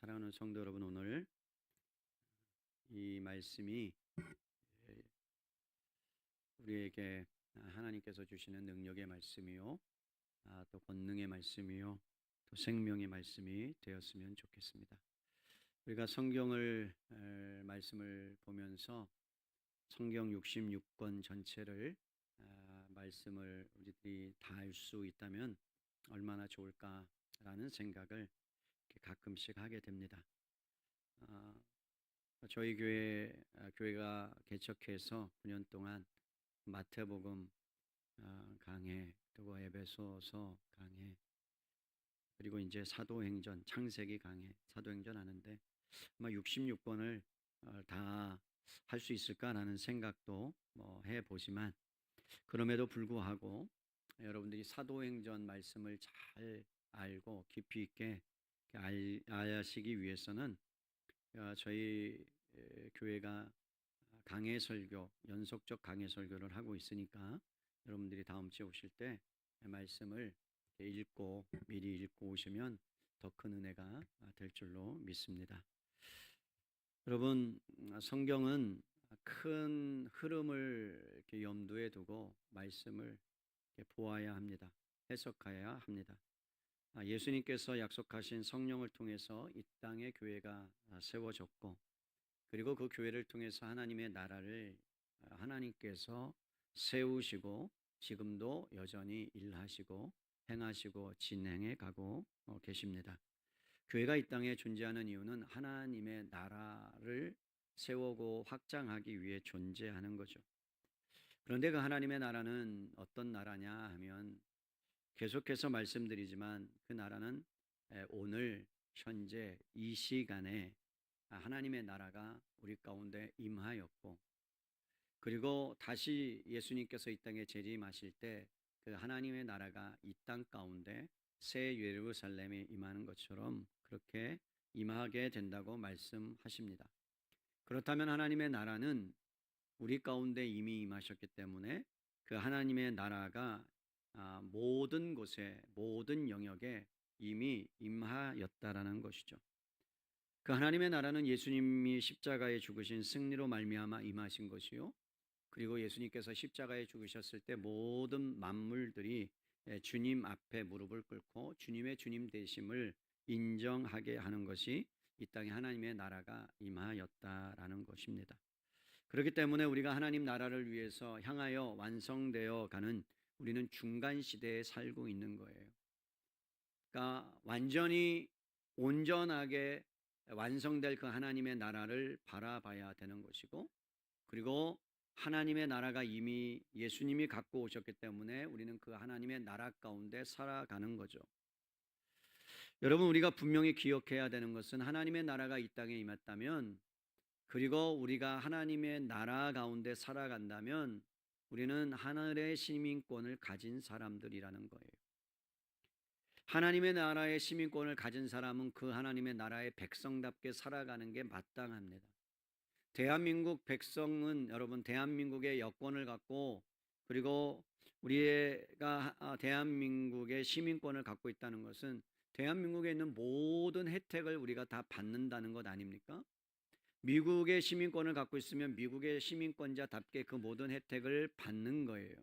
사랑하는 성도 여러분, 오늘 이 말씀이 우리에게 하나님께서 주시는 능력의 말씀이요, 또 권능의 말씀이요, 또 생명의 말씀이 되었으면 좋겠습니다. 우리가 성경을 말씀을 보면서 성경 66권 전체를 말씀을 우리들이 다 알 수 있다면 얼마나 좋을까라는 생각을 가끔씩 하게 됩니다. 저희 교회가 개척해서 9년 동안 마태복음 강해, 그리고 에베소서 강해, 그리고 이제 사도행전, 창세기 강해, 사도행전 하는데 아마 66번을 다 할 수 있을까라는 생각도 해보지만, 그럼에도 불구하고 여러분들이 사도행전 말씀을 잘 알고 깊이 있게 아시기 위해서는 저희 교회가 강해 설교, 연속적 강해 설교를 하고 있으니까 여러분들이 다음 주에 오실 때 말씀을 미리 읽고 오시면 더 큰 은혜가 될 줄로 믿습니다. 여러분, 성경은 큰 흐름을 이렇게 염두에 두고 말씀을 이렇게 보아야 합니다. 해석해야 합니다. 예수님께서 약속하신 성령을 통해서 이 땅에 교회가 세워졌고, 그리고 그 교회를 통해서 하나님의 나라를 하나님께서 세우시고 지금도 여전히 일하시고 행하시고 진행해 가고 계십니다. 교회가 이 땅에 존재하는 이유는 하나님의 나라를 세우고 확장하기 위해 존재하는 거죠. 그런데 그 하나님의 나라는 어떤 나라냐 하면, 계속해서 말씀드리지만 그 나라는 오늘 현재 이 시간에 하나님의 나라가 우리 가운데 임하였고, 그리고 다시 예수님께서 이 땅에 재림하실 때 그 하나님의 나라가 이 땅 가운데 새 예루살렘에 임하는 것처럼 그렇게 임하게 된다고 말씀하십니다. 그렇다면 하나님의 나라는 우리 가운데 이미 임하셨기 때문에 그 하나님의 나라가 모든 곳에, 모든 영역에 이미 임하였다라는 것이죠. 그 하나님의 나라는 예수님이 십자가에 죽으신 승리로 말미암아 임하신 것이요, 그리고 예수님께서 십자가에 죽으셨을 때 모든 만물들이 주님 앞에 무릎을 꿇고 주님의 주님 되심을 인정하게 하는 것이 이 땅에 하나님의 나라가 임하였다라는 것입니다. 그렇기 때문에 우리가 하나님 나라를 위해서 향하여 완성되어 가는, 우리는 중간 시대에 살고 있는 거예요. 그러니까 완전히 온전하게 완성될 그 하나님의 나라를 바라봐야 되는 것이고, 그리고 하나님의 나라가 이미 예수님이 갖고 오셨기 때문에 우리는 그 하나님의 나라 가운데 살아가는 거죠. 여러분, 우리가 분명히 기억해야 되는 것은 하나님의 나라가 이 땅에 임했다면, 그리고 우리가 하나님의 나라 가운데 살아간다면 우리는 하늘의 시민권을 가진 사람들이라는 거예요. 하나님의 나라의 시민권을 가진 사람은 그 하나님의 나라의 백성답게 살아가는 게 마땅합니다. 대한민국 백성은, 여러분, 대한민국의 여권을 갖고, 그리고 우리가 대한민국의 시민권을 갖고 있다는 것은 대한민국에 있는 모든 혜택을 우리가 다 받는다는 것 아닙니까? 미국의 시민권을 갖고 있으면 미국의 시민권자답게 그 모든 혜택을 받는 거예요.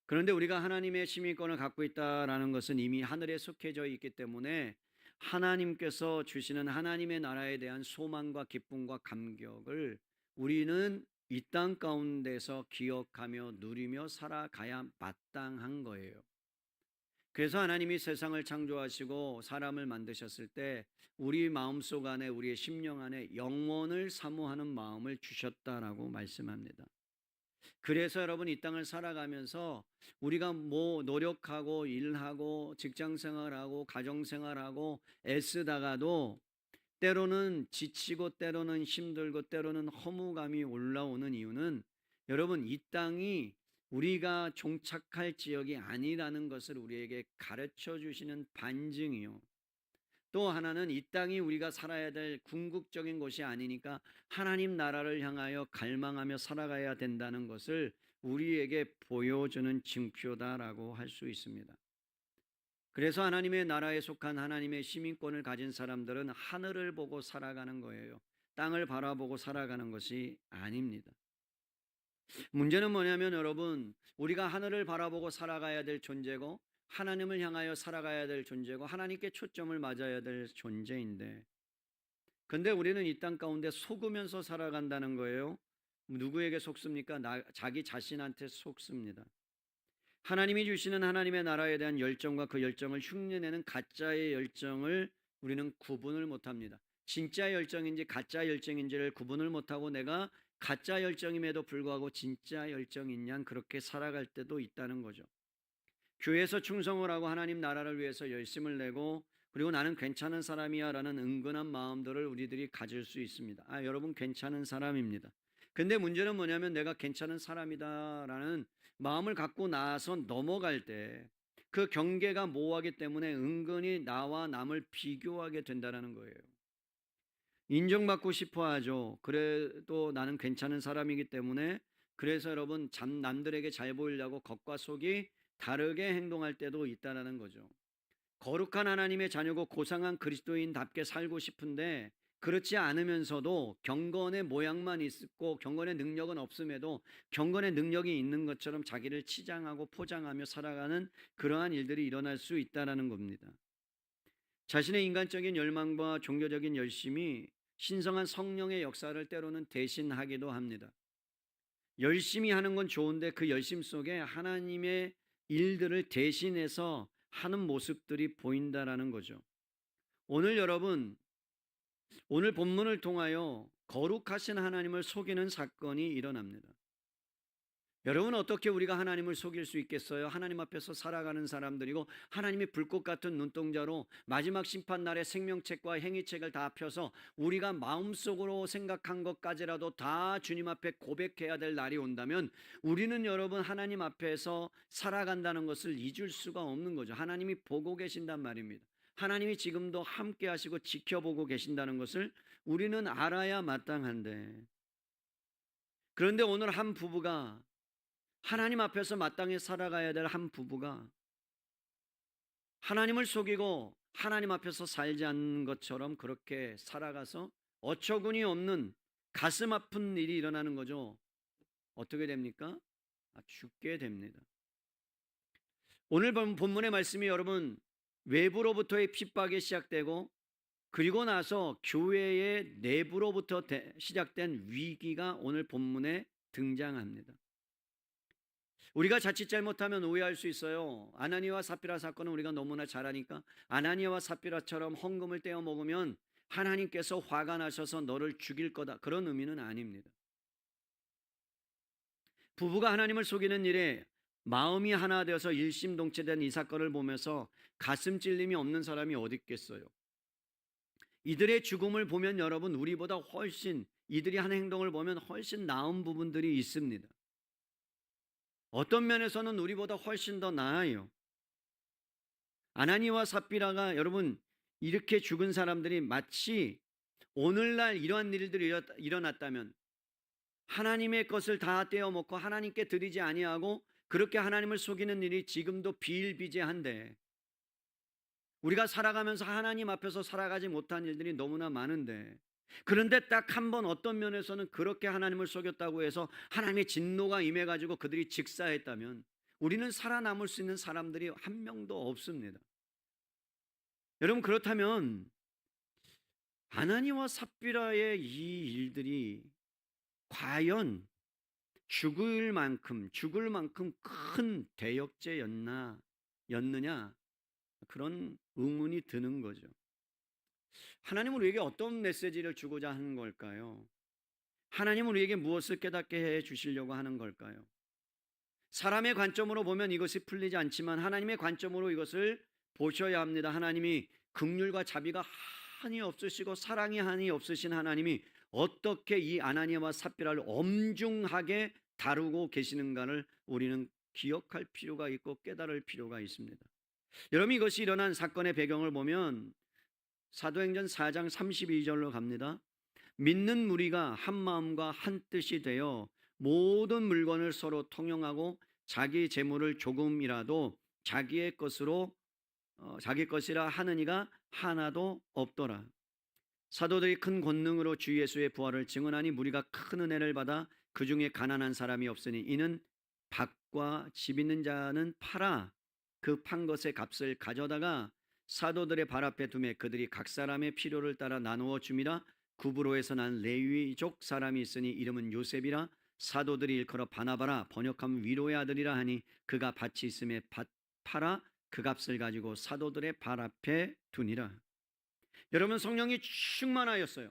그런데 우리가 하나님의 시민권을 갖고 있다라는 것은 이미 하늘에 속해져 있기 때문에 하나님께서 주시는 하나님의 나라에 대한 소망과 기쁨과 감격을 우리는 이 땅 가운데서 기억하며 누리며 살아가야 마땅한 거예요. 그래서 하나님이 세상을 창조하시고 사람을 만드셨을 때 우리 마음속 안에, 우리의 심령 안에 영원을 사모하는 마음을 주셨다라고 말씀합니다. 그래서 여러분, 이 땅을 살아가면서 우리가 노력하고 일하고 직장생활하고 가정생활하고 애쓰다가도 때로는 지치고 때로는 힘들고 때로는 허무감이 올라오는 이유는, 여러분, 이 땅이 우리가 종착할 지역이 아니라는 것을 우리에게 가르쳐 주시는 반증이요, 또 하나는 이 땅이 우리가 살아야 될 궁극적인 곳이 아니니까 하나님 나라를 향하여 갈망하며 살아가야 된다는 것을 우리에게 보여주는 징표다라고 할 수 있습니다. 그래서 하나님의 나라에 속한 하나님의 시민권을 가진 사람들은 하늘을 보고 살아가는 거예요. 땅을 바라보고 살아가는 것이 아닙니다. 문제는 뭐냐면 여러분, 우리가 하늘을 바라보고 살아가야 될 존재고 하나님을 향하여 살아가야 될 존재고 하나님께 초점을 맞아야 될 존재인데, 근데 우리는 이 땅 가운데 속으면서 살아간다는 거예요. 누구에게 속습니까? 자기 자신한테 속습니다. 하나님이 주시는 하나님의 나라에 대한 열정과 그 열정을 흉내내는 가짜의 열정을 우리는 구분을 못합니다. 진짜 열정인지 가짜 열정인지를 구분을 못하고 내가 가짜 열정임에도 불구하고 진짜 열정인 양 그렇게 살아갈 때도 있다는 거죠. 교회에서 충성을 하고 하나님 나라를 위해서 열심을 내고 그리고 나는 괜찮은 사람이야 라는 은근한 마음들을 우리들이 가질 수 있습니다. 여러분 괜찮은 사람입니다. 근데 문제는 뭐냐면 내가 괜찮은 사람이다 라는 마음을 갖고 나서 넘어갈 때 그 경계가 모호하기 때문에 은근히 나와 남을 비교하게 된다는 거예요. 인정받고 싶어 하죠. 그래도 나는 괜찮은 사람이기 때문에, 그래서 여러분 남들에게 잘 보이려고 겉과 속이 다르게 행동할 때도 있다는 거죠. 거룩한 하나님의 자녀고 고상한 그리스도인답게 살고 싶은데 그렇지 않으면서도 경건의 모양만 있고 경건의 능력은 없음에도 경건의 능력이 있는 것처럼 자기를 치장하고 포장하며 살아가는 그러한 일들이 일어날 수 있다는 겁니다. 자신의 인간적인 열망과 종교적인 열심이 신성한 성령의 역사를 때로는 대신하기도 합니다. 열심히 하는 건 좋은데 그 열심 속에 하나님의 일들을 대신해서 하는 모습들이 보인다라는 거죠. 오늘 여러분, 오늘 본문을 통하여 거룩하신 하나님을 속이는 사건이 일어납니다. 여러분, 어떻게 우리가 하나님을 속일 수 있겠어요? 하나님 앞에서 살아가는 사람들이고 하나님이 불꽃 같은 눈동자로 마지막 심판날에 생명책과 행위책을 다 펴서 우리가 마음속으로 생각한 것까지라도 다 주님 앞에 고백해야 될 날이 온다면 우리는 여러분 하나님 앞에서 살아간다는 것을 잊을 수가 없는 거죠. 하나님이 보고 계신단 말입니다. 하나님이 지금도 함께 하시고 지켜보고 계신다는 것을 우리는 알아야 마땅한데, 그런데 오늘 한 부부가, 하나님 앞에서 마땅히 살아가야 될 한 부부가 하나님을 속이고 하나님 앞에서 살지 않는 것처럼 그렇게 살아가서 어처구니 없는 가슴 아픈 일이 일어나는 거죠. 어떻게 됩니까? 죽게 됩니다. 오늘 본문의 말씀이 여러분 외부로부터의 핍박이 시작되고 그리고 나서 교회의 내부로부터 시작된 위기가 오늘 본문에 등장합니다. 우리가 자칫 잘못하면 오해할 수 있어요. 아나니아와 삽비라 사건은 우리가 너무나 잘 아니까 아나니아와 삽비라처럼 헌금을 떼어 먹으면 하나님께서 화가 나셔서 너를 죽일 거다, 그런 의미는 아닙니다. 부부가 하나님을 속이는 일에 마음이 하나 되어서 일심동체된 이 사건을 보면서 가슴 찔림이 없는 사람이 어디 있겠어요. 이들의 죽음을 보면 여러분 우리보다 훨씬, 이들이 하는 행동을 보면 훨씬 나은 부분들이 있습니다. 어떤 면에서는 우리보다 훨씬 더 나아요. 아나니와 삽비라가 여러분 이렇게 죽은 사람들이 마치 오늘날 이러한 일들이 일어났다면 하나님의 것을 다 떼어먹고 하나님께 드리지 아니하고 그렇게 하나님을 속이는 일이 지금도 비일비재한데, 우리가 살아가면서 하나님 앞에서 살아가지 못한 일들이 너무나 많은데, 그런데 딱 한 번 어떤 면에서는 그렇게 하나님을 속였다고 해서 하나님의 진노가 임해가지고 그들이 직사했다면 우리는 살아남을 수 있는 사람들이 한 명도 없습니다. 여러분, 그렇다면 아나니와 삽비라의 이 일들이 과연 죽을 만큼 큰 대역죄였느냐, 그런 의문이 드는 거죠. 하나님은 우리에게 어떤 메시지를 주고자 하는 걸까요? 하나님은 우리에게 무엇을 깨닫게 해 주시려고 하는 걸까요? 사람의 관점으로 보면 이것이 풀리지 않지만 하나님의 관점으로 이것을 보셔야 합니다. 하나님이 긍휼과 자비가 한이 없으시고 사랑이 한이 없으신 하나님이 어떻게 이 아나니아와 삽비라를 엄중하게 다루고 계시는가를 우리는 기억할 필요가 있고 깨달을 필요가 있습니다. 여러분, 이것이 일어난 사건의 배경을 보면 사도행전 4장 32절로 갑니다. 믿는 무리가 한 마음과 한 뜻이 되어 모든 물건을 서로 통용하고 자기 재물을 조금이라도 자기의 것으로 자기 것이라 하는 이가 하나도 없더라. 사도들이 큰 권능으로 주 예수의 부활을 증언하니 무리가 큰 은혜를 받아 그 중에 가난한 사람이 없으니 이는 밭과 집 있는 자는 팔아 그 판 것의 값을 가져다가 사도들의 발 앞에 두매 그들이 각 사람의 필요를 따라 나누어 줌이라. 구브로에서 난 레위족 사람이 있으니 이름은 요셉이라. 사도들이 일컬어 바나바라 번역하면 위로의 아들이라 하니 그가 밭이 있음에 밭 팔아 그 값을 가지고 사도들의 발 앞에 두니라. 여러분, 성령이 충만하였어요.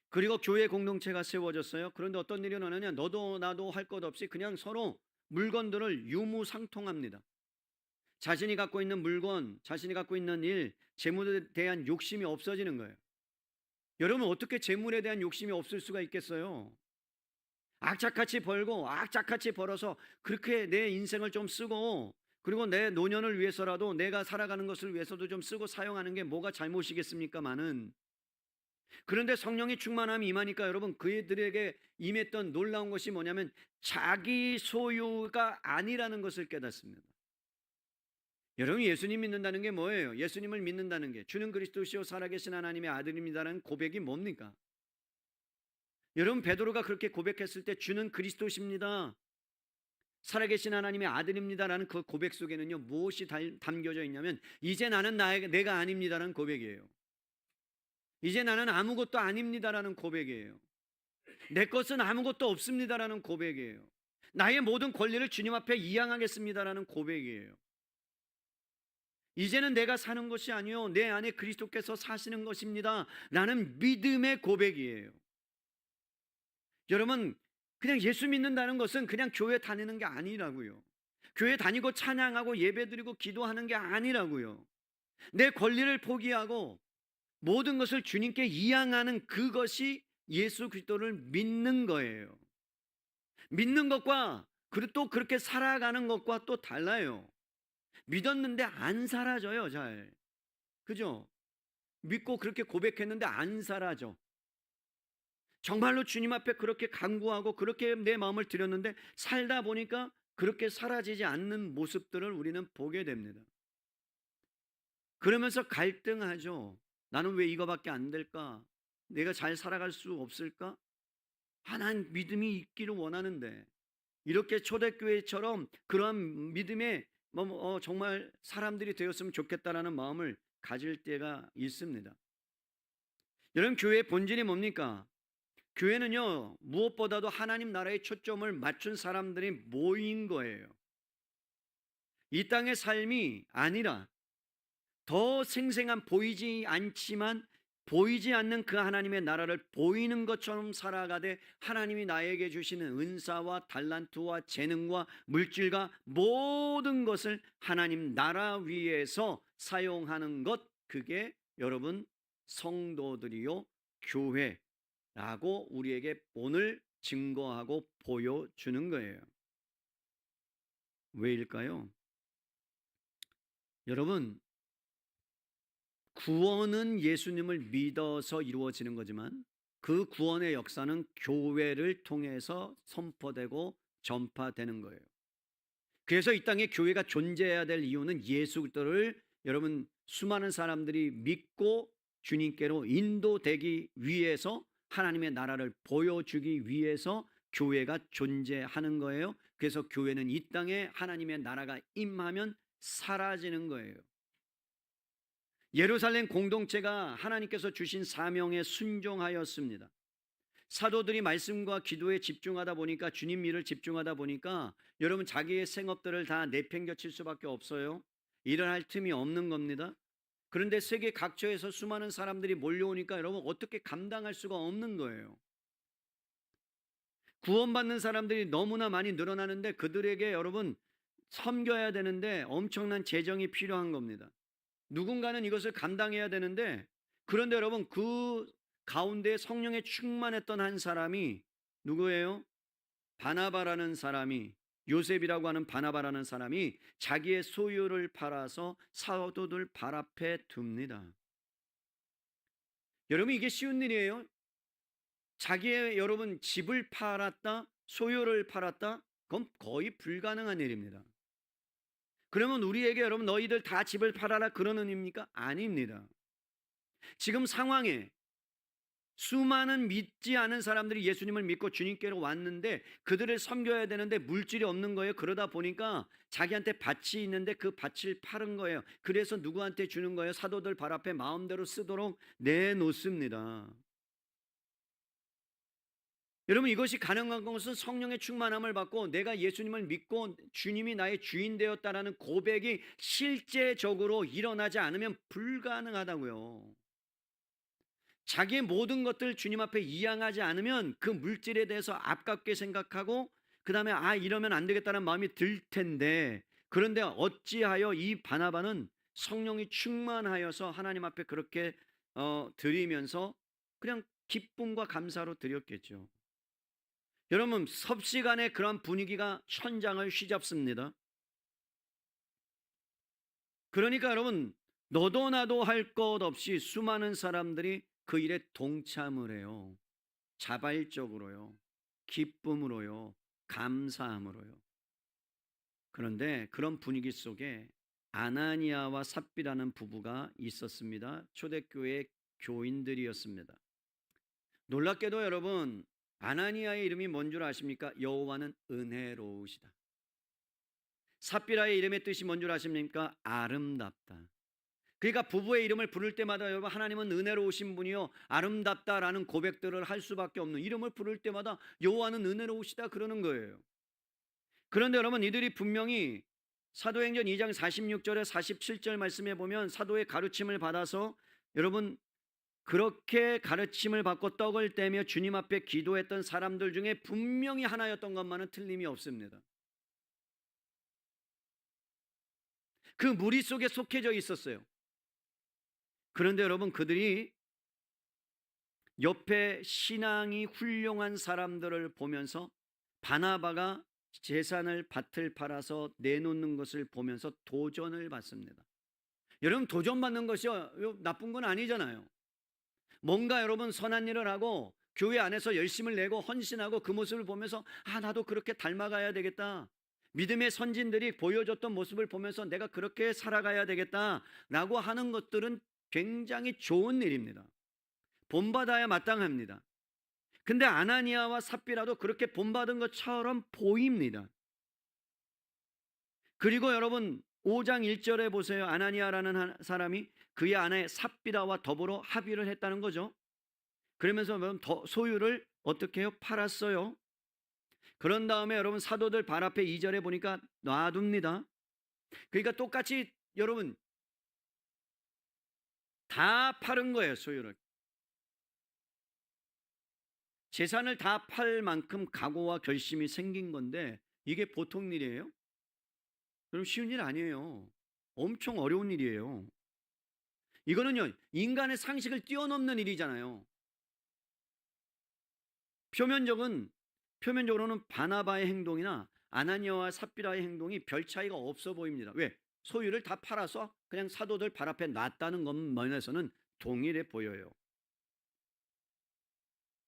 그리고 교회 공동체가 세워졌어요. 그런데 어떤 일이 일어나냐, 너도 나도 할 것 없이 그냥 서로 물건들을 유무상통합니다. 자신이 갖고 있는 물건, 자신이 갖고 있는 일, 재물에 대한 욕심이 없어지는 거예요. 여러분, 어떻게 재물에 대한 욕심이 없을 수가 있겠어요? 악착같이 벌고 악착같이 벌어서 그렇게 내 인생을 좀 쓰고, 그리고 내 노년을 위해서라도 내가 살아가는 것을 위해서도 좀 쓰고 사용하는 게 뭐가 잘못이겠습니까마는. 그런데 성령의 충만함이 임하니까 여러분, 그들에게 임했던 놀라운 것이 뭐냐면 자기 소유가 아니라는 것을 깨닫습니다. 여러분, 예수님 믿는다는 게 뭐예요? 예수님을 믿는다는 게 주는 그리스도시요 살아계신 하나님의 아들입니다라는 고백이 뭡니까? 여러분, 베드로가 그렇게 고백했을 때 주는 그리스도십니다, 살아계신 하나님의 아들입니다라는 그 고백 속에는요, 무엇이 담겨져 있냐면 이제 나는 내가 아닙니다라는 고백이에요. 이제 나는 아무것도 아닙니다라는 고백이에요. 내 것은 아무것도 없습니다라는 고백이에요. 나의 모든 권리를 주님 앞에 이양하겠습니다라는 고백이에요. 이제는 내가 사는 것이 아니요 내 안에 그리스도께서 사시는 것입니다 라는 믿음의 고백이에요. 여러분, 그냥 예수 믿는다는 것은 그냥 교회 다니는 게 아니라고요. 교회 다니고 찬양하고 예배드리고 기도하는 게 아니라고요. 내 권리를 포기하고 모든 것을 주님께 이양하는 그것이 예수 그리스도를 믿는 거예요. 믿는 것과 그리고 또 그렇게 살아가는 것과 또 달라요. 믿었는데 안 사라져요, 잘. 그죠? 믿고 그렇게 고백했는데 안 사라져. 정말로 주님 앞에 그렇게 간구하고 그렇게 내 마음을 드렸는데 살다 보니까 그렇게 사라지지 않는 모습들을 우리는 보게 됩니다. 그러면서 갈등하죠. 나는 왜 이거밖에 안 될까? 내가 잘 살아갈 수 없을까? 난 믿음이 있기를 원하는데. 이렇게 초대교회처럼 그러한 믿음에 정말 사람들이 되었으면 좋겠다라는 마음을 가질 때가 있습니다. 여러분, 교회의 본질이 뭡니까? 교회는요, 무엇보다도 하나님 나라의 초점을 맞춘 사람들이 모인 거예요. 이 땅의 삶이 아니라 더 생생한, 보이지 않지만 보이지 않는 그 하나님의 나라를 보이는 것처럼 살아가되 하나님이 나에게 주시는 은사와 달란트와 재능과 물질과 모든 것을 하나님 나라 위에서 사용하는 것, 그게 여러분 성도들이요 교회라고 우리에게 오늘 증거하고 보여주는 거예요. 왜일까요? 여러분, 구원은 예수님을 믿어서 이루어지는 거지만 그 구원의 역사는 교회를 통해서 선포되고 전파되는 거예요. 그래서 이 땅에 교회가 존재해야 될 이유는 예수 그리스도를 여러분 수많은 사람들이 믿고 주님께로 인도되기 위해서, 하나님의 나라를 보여주기 위해서 교회가 존재하는 거예요. 그래서 교회는 이 땅에 하나님의 나라가 임하면 사라지는 거예요. 예루살렘 공동체가 하나님께서 주신 사명에 순종하였습니다. 사도들이 말씀과 기도에 집중하다 보니까, 주님 일을 집중하다 보니까 여러분 자기의 생업들을 다 내팽겨칠 수밖에 없어요. 일을 할 틈이 없는 겁니다. 그런데 세계 각처에서 수많은 사람들이 몰려오니까 여러분 어떻게 감당할 수가 없는 거예요. 구원받는 사람들이 너무나 많이 늘어나는데 그들에게 여러분 섬겨야 되는데 엄청난 재정이 필요한 겁니다. 누군가는 이것을 감당해야 되는데, 그런데 여러분 그 가운데 성령에 충만했던 한 사람이 누구예요? 바나바라는 사람이, 요셉이라고 하는 바나바라는 사람이 자기의 소유를 팔아서 사도들 발 앞에 둡니다. 여러분, 이게 쉬운 일이에요? 자기의 여러분 집을 팔았다, 소유를 팔았다? 그건 거의 불가능한 일입니다. 그러면 우리에게 여러분 너희들 다 집을 팔아라 그런 의미입니까? 아닙니다. 지금 상황에 수많은 믿지 않은 사람들이 예수님을 믿고 주님께로 왔는데 그들을 섬겨야 되는데 물질이 없는 거예요. 그러다 보니까 자기한테 밭이 있는데 그 밭을 파는 거예요. 그래서 누구한테 주는 거예요? 사도들 발 앞에 마음대로 쓰도록 내놓습니다. 여러분, 이것이 가능한 것은 성령의 충만함을 받고 내가 예수님을 믿고 주님이 나의 주인 되었다라는 고백이 실제적으로 일어나지 않으면 불가능하다고요. 자기의 모든 것들 주님 앞에 이양하지 않으면 그 물질에 대해서 아깝게 생각하고 그 다음에 이러면 안 되겠다는 마음이 들 텐데, 그런데 어찌하여 이 바나바는 성령이 충만하여서 하나님 앞에 그렇게 드리면서 그냥 기쁨과 감사로 드렸겠죠. 여러분, 섭시간에 그런 분위기가 현장을 휘잡습니다. 그러니까 여러분, 너도 나도 할 것 없이 수많은 사람들이 그 일에 동참을 해요. 자발적으로요. 기쁨으로요. 감사함으로요. 그런데 그런 분위기 속에 아나니아와 삽비라는 부부가 있었습니다. 초대교회 교인들이었습니다. 놀랍게도 여러분, 아나니아의 이름이 뭔 줄 아십니까? 여호와는 은혜로우시다. 삽비라의 이름의 뜻이 뭔 줄 아십니까? 아름답다. 그러니까 부부의 이름을 부를 때마다 여러분, 하나님은 은혜로우신 분이요 아름답다라는 고백들을 할 수밖에 없는, 이름을 부를 때마다 여호와는 은혜로우시다 그러는 거예요. 그런데 여러분, 이들이 분명히 사도행전 2장 46절에 47절 말씀에 보면 사도의 가르침을 받아서 여러분 그렇게 가르침을 받고 떡을 떼며 주님 앞에 기도했던 사람들 중에 분명히 하나였던 것만은 틀림이 없습니다. 그 무리 속에 속해져 있었어요. 그런데 여러분, 그들이 옆에 신앙이 훌륭한 사람들을 보면서 바나바가 재산을 밭을 팔아서 내놓는 것을 보면서 도전을 받습니다. 여러분, 도전받는 것이 나쁜 건 아니잖아요. 뭔가 여러분 선한 일을 하고 교회 안에서 열심을 내고 헌신하고 그 모습을 보면서 나도 그렇게 닮아가야 되겠다. 믿음의 선진들이 보여줬던 모습을 보면서 내가 그렇게 살아가야 되겠다라고 하는 것들은 굉장히 좋은 일입니다. 본받아야 마땅합니다. 근데 아나니아와 삽비라도 그렇게 본받은 것처럼 보입니다. 그리고 여러분 5장 1절에 보세요. 아나니아라는 사람이 그의 아내 삽비라와 더불어 합의를 했다는 거죠. 그러면서 여러분 소유를 어떻게 해요? 팔았어요. 그런 다음에 여러분 사도들 발 앞에 2절에 보니까 놔둡니다. 그러니까 똑같이 여러분 다 파는 거예요. 소유를. 재산을 다 팔 만큼 각오와 결심이 생긴 건데 이게 보통 일이에요? 그럼 쉬운 일 아니에요. 엄청 어려운 일이에요. 이거는요, 인간의 상식을 뛰어넘는 일이잖아요. 표면적으로는 바나바의 행동이나 아나니아와 삽비라의 행동이 별 차이가 없어 보입니다. 왜? 소유를 다 팔아서 그냥 사도들 발 앞에 놨다는 것만에서는 동일해 보여요.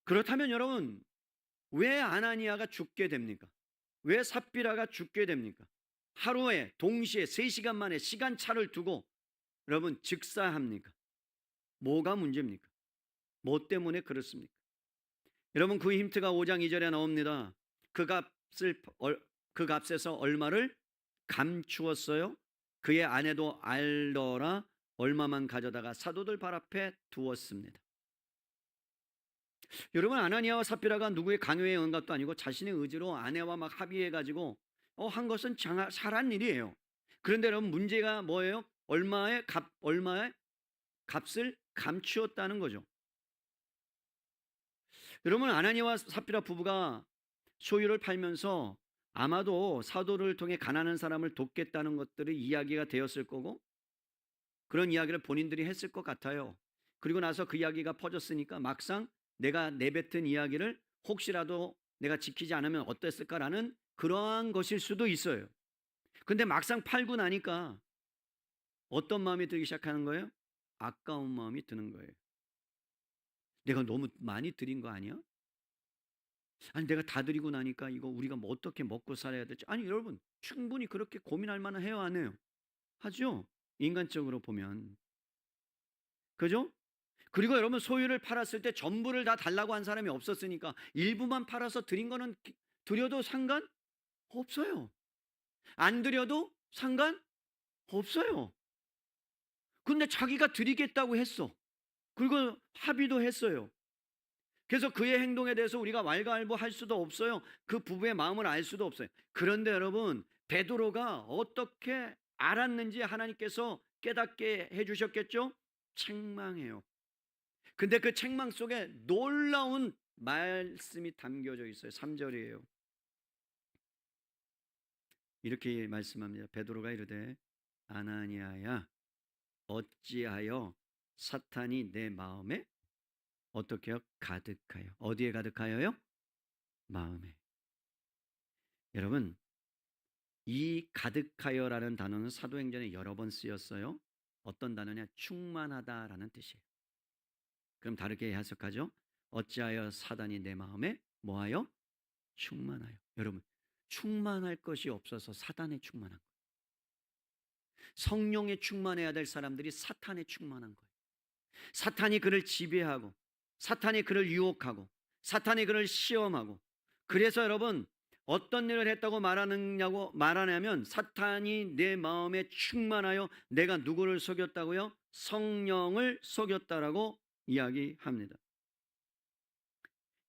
그렇다면 여러분, 왜 아나니아가 죽게 됩니까? 왜 삽비라가 죽게 됩니까? 하루에 동시에 3시간 만에 시간차를 두고 여러분 즉사합니까? 뭐가 문제입니까? 뭐 때문에 그렇습니까? 여러분, 그 힌트가 5장 2절에 나옵니다. 그 값에서 얼마를 감추었어요? 그의 아내도 알더라. 얼마만 가져다가 사도들 발 앞에 두었습니다. 여러분, 아나니아와 삽비라가 누구의 강요에 의한 것도 아니고 자신의 의지로 아내와 막 합의해가지고 한 것은 잘한 일이에요. 그런데 여러분, 문제가 뭐예요? 얼마의 값을 감추었다는 거죠. 여러분, 아나니아와 삽비라 부부가 소유를 팔면서 아마도 사도를 통해 가난한 사람을 돕겠다는 것들이 이야기가 되었을 거고, 그런 이야기를 본인들이 했을 것 같아요. 그리고 나서 그 이야기가 퍼졌으니까 막상 내가 내뱉은 이야기를 혹시라도 내가 지키지 않으면 어땠을까라는 그러한 것일 수도 있어요. 근데 막상 팔고 나니까 어떤 마음이 들기 시작하는 거예요? 아까운 마음이 드는 거예요. 내가 너무 많이 드린 거 아니야? 아니 내가 다 드리고 나니까 이거 우리가 뭐 어떻게 먹고 살아야 될지. 아니 여러분 충분히 그렇게 고민할 만은 해요 안 해요? 하죠. 인간적으로 보면. 그죠? 그리고 여러분 소유를 팔았을 때 전부를 다 달라고 한 사람이 없었으니까 일부만 팔아서 드린 거는 드려도 상관없어요. 안 드려도 상관없어요. 근데 자기가 드리겠다고 했어. 그리고 합의도 했어요. 그래서 그의 행동에 대해서 우리가 왈가왈부할 수도 없어요. 그 부부의 마음을 알 수도 없어요. 그런데 여러분 베드로가 어떻게 알았는지 하나님께서 깨닫게 해주셨겠죠? 책망해요. 근데 그 책망 속에 놀라운 말씀이 담겨져 있어요. 3절이에요. 이렇게 말씀합니다. 베드로가 이르되 아나니아야 어찌하여 사탄이 내 마음에 어떻게요? 가득하여. 어디에 가득하여요? 마음에. 여러분 이 가득하여라는 단어는 사도행전에 여러 번 쓰였어요. 어떤 단어냐? 충만하다라는 뜻이에요. 그럼 다르게 해석하죠. 어찌하여 사단이 내 마음에 뭐하여? 충만하여. 여러분 충만할 것이 없어서 사단에 충만한 거예요. 성령에 충만해야 될 사람들이 사탄에 충만한 거예요. 사탄이 그를 지배하고 사탄이 그를 유혹하고 사탄이 그를 시험하고. 그래서 여러분 어떤 일을 했다고 말하냐면 사탄이 내 마음에 충만하여 내가 누구를 속였다고요? 성령을 속였다라고 이야기합니다.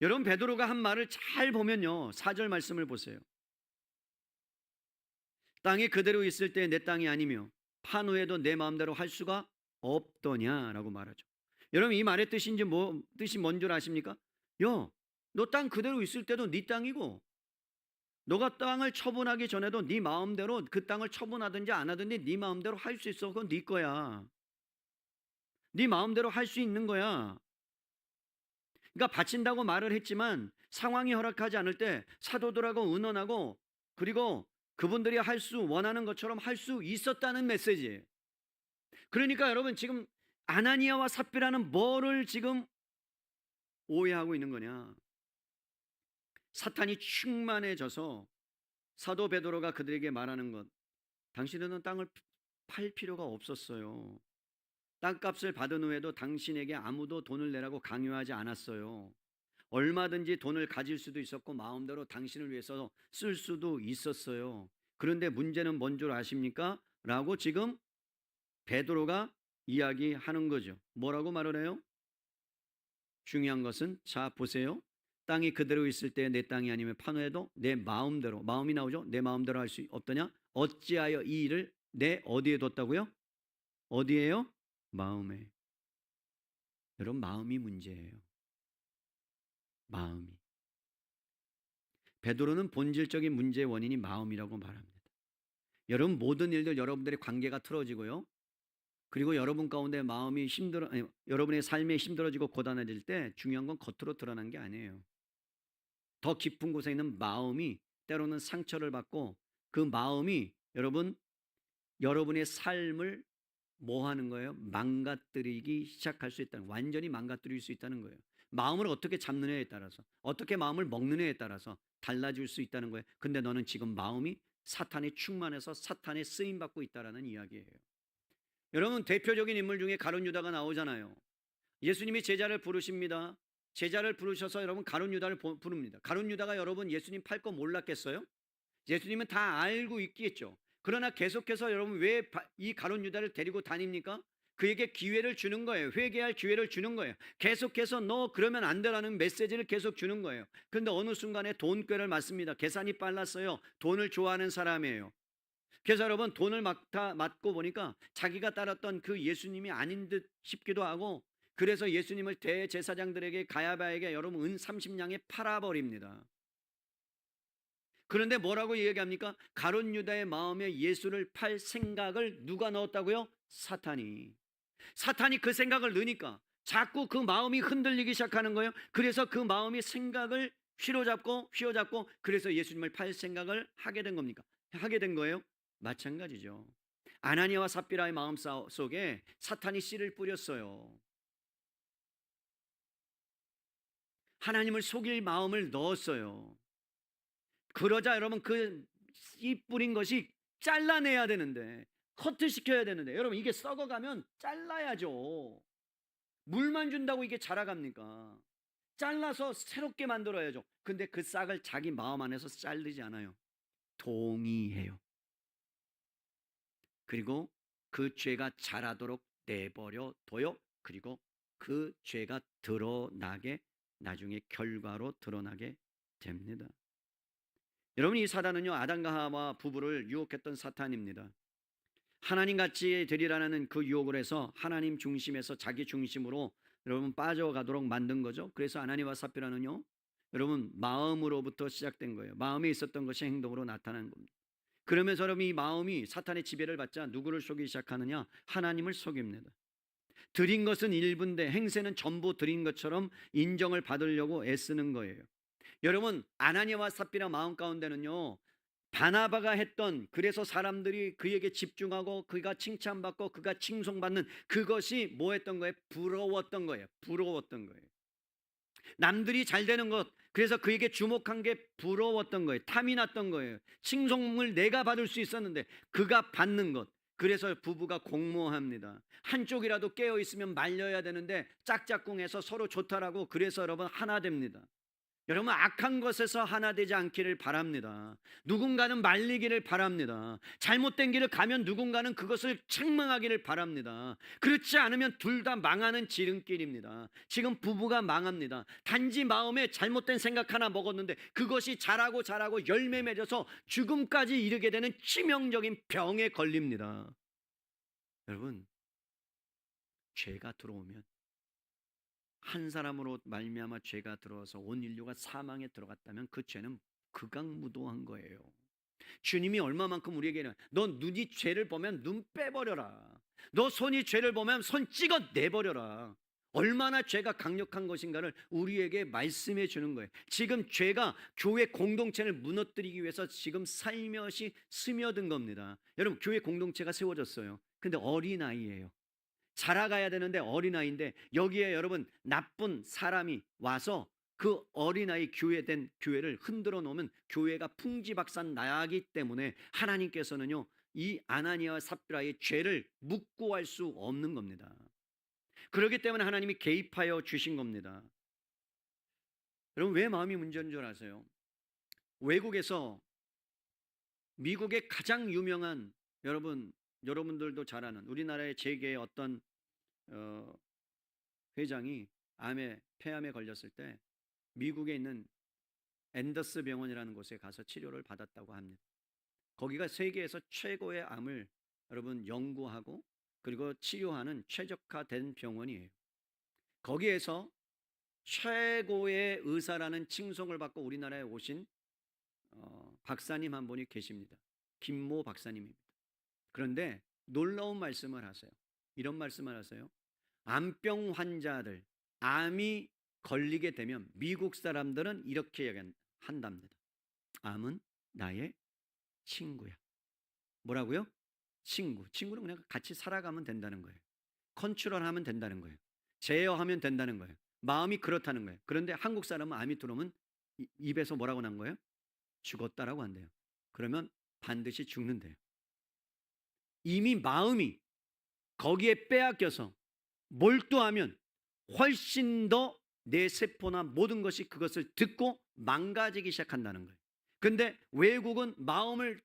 여러분 베드로가 한 말을 잘 보면요 4절 말씀을 보세요. 땅이 그대로 있을 때 내 땅이 아니며 판 후에도 내 마음대로 할 수가 없더냐라고 말하죠. 여러분 이 말의 뜻이 뭔 줄 아십니까? 야, 너 땅 그대로 있을 때도 네 땅이고 너가 땅을 처분하기 전에도 네 마음대로 그 땅을 처분하든지 안 하든지 네 마음대로 할 수 있어. 그건 네 거야. 네 마음대로 할 수 있는 거야. 그러니까 바친다고 말을 했지만 상황이 허락하지 않을 때 사도들하고 의논하고 그리고 그분들이 원하는 것처럼 할 수 있었다는 메시지예요. 그러니까 여러분 지금 아나니아와 삽비라는 뭐를 지금 오해하고 있는 거냐? 사탄이 충만해져서 사도 베드로가 그들에게 말하는 것, 당신들은 땅을 팔 필요가 없었어요. 땅값을 받은 후에도 당신에게 아무도 돈을 내라고 강요하지 않았어요. 얼마든지 돈을 가질 수도 있었고 마음대로 당신을 위해서 쓸 수도 있었어요. 그런데 문제는 뭔 줄 아십니까? 라고 지금 베드로가 이야기하는 거죠. 뭐라고 말을 해요? 중요한 것은 자 보세요. 땅이 그대로 있을 때 내 땅이 아니면 판호해도 내 마음대로 마음이 나오죠. 내 마음대로 할 수 없더냐? 어찌하여 이 일을 내 어디에 뒀다고요? 어디에요? 마음에. 여러분 마음이 문제예요. 마음이. 베드로는 본질적인 문제의 원인이 마음이라고 말합니다. 여러분 모든 일들 여러분들의 관계가 틀어지고요. 그리고 여러분 가운데 마음이 여러분의 삶이 힘들어지고 고단해질 때 중요한 건 겉으로 드러난 게 아니에요. 더 깊은 곳에 있는 마음이 때로는 상처를 받고 그 마음이 여러분의 삶을 뭐 하는 거예요? 망가뜨리기 시작할 수 있다는, 완전히 망가뜨릴 수 있다는 거예요. 마음을 어떻게 잡느냐에 따라서, 어떻게 마음을 먹느냐에 따라서 달라질 수 있다는 거예요. 근데 너는 지금 마음이 사탄에 충만해서 사탄에 쓰임받고 있다라는 이야기예요. 여러분 대표적인 인물 중에 가룟 유다가 나오잖아요. 예수님이 제자를 부르십니다. 제자를 부르셔서 여러분 가룟 유다를 부릅니다. 가룟 유다가 여러분 예수님 팔 거 몰랐겠어요? 예수님은 다 알고 있겠죠. 그러나 계속해서 여러분 왜 이 가룟 유다를 데리고 다닙니까? 그에게 기회를 주는 거예요. 회개할 기회를 주는 거예요. 계속해서 너 그러면 안 되라는 메시지를 계속 주는 거예요. 그런데 어느 순간에 돈꾀를 맞습니다. 계산이 빨랐어요. 돈을 좋아하는 사람이에요. 그래서 여러분 돈을 맞고 보니까 자기가 따랐던 그 예수님이 아닌 듯 싶기도 하고, 그래서 예수님을 대제사장들에게 가야바에게 여러분 은 30냥에 팔아버립니다. 그런데 뭐라고 얘기합니까? 가룟 유다의 마음에 예수를 팔 생각을 누가 넣었다고요? 사탄이. 사탄이 그 생각을 넣으니까 자꾸 그 마음이 흔들리기 시작하는 거예요. 그래서 그 마음이 생각을 휘어잡고 그래서 예수님을 팔 생각을 하게 된 겁니까? 하게 된 거예요? 마찬가지죠. 아나니아와 삽비라의 마음 속에 사탄이 씨를 뿌렸어요. 하나님을 속일 마음을 넣었어요. 그러자 여러분 그 씨 뿌린 것이 잘라내야 되는데, 커트시켜야 되는데, 여러분 이게 썩어가면 잘라야죠. 물만 준다고 이게 자라갑니까? 잘라서 새롭게 만들어야죠. 근데 그 싹을 자기 마음 안에서 자르지 않아요. 동의해요. 그리고 그 죄가 자라도록 내버려 둬요. 그리고 그 죄가 드러나게, 나중에 결과로 드러나게 됩니다. 여러분, 이 사단은요, 아담과 하와 부부를 유혹했던 사탄입니다. 하나님같이 되리라는 그 유혹을 해서 하나님 중심에서 자기 중심으로 여러분 빠져가도록 만든 거죠. 그래서 아나니와 삽비라는요, 여러분 마음으로부터 시작된 거예요. 마음에 있었던 것이 행동으로 나타난 겁니다. 그러면서 여러분 이 마음이 사탄의 지배를 받자 누구를 속이기 시작하느냐? 하나님을 속입니다. 드린 것은 일부인데 행세는 전부 드린 것처럼 인정을 받으려고 애쓰는 거예요. 여러분, 아나니아와 삽비라 마음 가운데는요, 바나바가 했던, 그래서 사람들이 그에게 집중하고 그가 칭찬받고 그가 칭송받는 그것이 뭐 했던 거예요? 부러웠던 거예요. 부러웠던 거예요. 남들이 잘 되는 것, 그래서 그에게 주목한 게 부러웠던 거예요. 탐이 났던 거예요. 칭송을 내가 받을 수 있었는데 그가 받는 것. 그래서 부부가 공모합니다. 한쪽이라도 깨어 있으면 말려야 되는데 짝짝꿍해서 서로 좋다라고, 그래서 여러분 하나 됩니다. 여러분, 악한 것에서 하나 되지 않기를 바랍니다. 누군가는 말리기를 바랍니다. 잘못된 길을 가면 누군가는 그것을 책망하기를 바랍니다. 그렇지 않으면 둘 다 망하는 지름길입니다. 지금 부부가 망합니다. 단지 마음에 잘못된 생각 하나 먹었는데 그것이 자라고 열매 맺어서 죽음까지 이르게 되는 치명적인 병에 걸립니다. 여러분, 죄가 들어오면, 한 사람으로 말미암아 죄가 들어와서 온 인류가 사망에 들어갔다면 그 죄는 극악무도한 거예요. 주님이 얼마만큼 우리에게는, 너 눈이 죄를 보면 눈 빼버려라, 너 손이 죄를 보면 손 찍어 내버려라, 얼마나 죄가 강력한 것인가를 우리에게 말씀해 주는 거예요. 지금 죄가 교회 공동체를 무너뜨리기 위해서 지금 살며시 스며든 겁니다. 여러분, 교회 공동체가 세워졌어요. 근데 어린아이예요. 자라가야 되는데 어린아이인데, 여기에 여러분 나쁜 사람이 와서 그 어린아이 교회된 교회를 흔들어 놓으면 교회가 풍지박산 나기 때문에 하나님께서는요, 이 아나니아와 삽비라의 죄를 묵고할 수 없는 겁니다. 그렇기 때문에 하나님이 개입하여 주신 겁니다. 여러분, 왜 마음이 문제인 줄 아세요? 외국에서 미국의 가장 유명한, 여러분들도 잘 아는 우리나라의 재계의 어떤 회장이 폐암에 걸렸을 때 미국에 있는 앤더스 병원이라는 곳에 가서 치료를 받았다고 합니다. 거기가 세계에서 최고의 암을 여러분 연구하고 그리고 치료하는 최적화된 병원이에요. 거기에서 최고의 의사라는 칭송을 받고 우리나라에 오신 박사님 한 분이 계십니다. 김모 박사님입니다. 그런데 놀라운 말씀을 하세요. 이런 말씀을 하세요. 암병 환자들, 암이 걸리게 되면 미국 사람들은 이렇게 한답니다. 암은 나의 친구야. 뭐라고요? 친구는 그냥 같이 살아가면 된다는 거예요. 컨트롤하면 된다는 거예요. 제어하면 된다는 거예요. 마음이 그렇다는 거예요. 그런데 한국 사람은 암이 들어오면 입에서 뭐라고 난 거예요? 죽었다라고 한대요. 그러면 반드시 죽는데요. 이미 마음이 거기에 빼앗겨서 몰두하면 훨씬 더 내 세포나 모든 것이 그것을 듣고 망가지기 시작한다는 거예요. 근데 외국은 마음을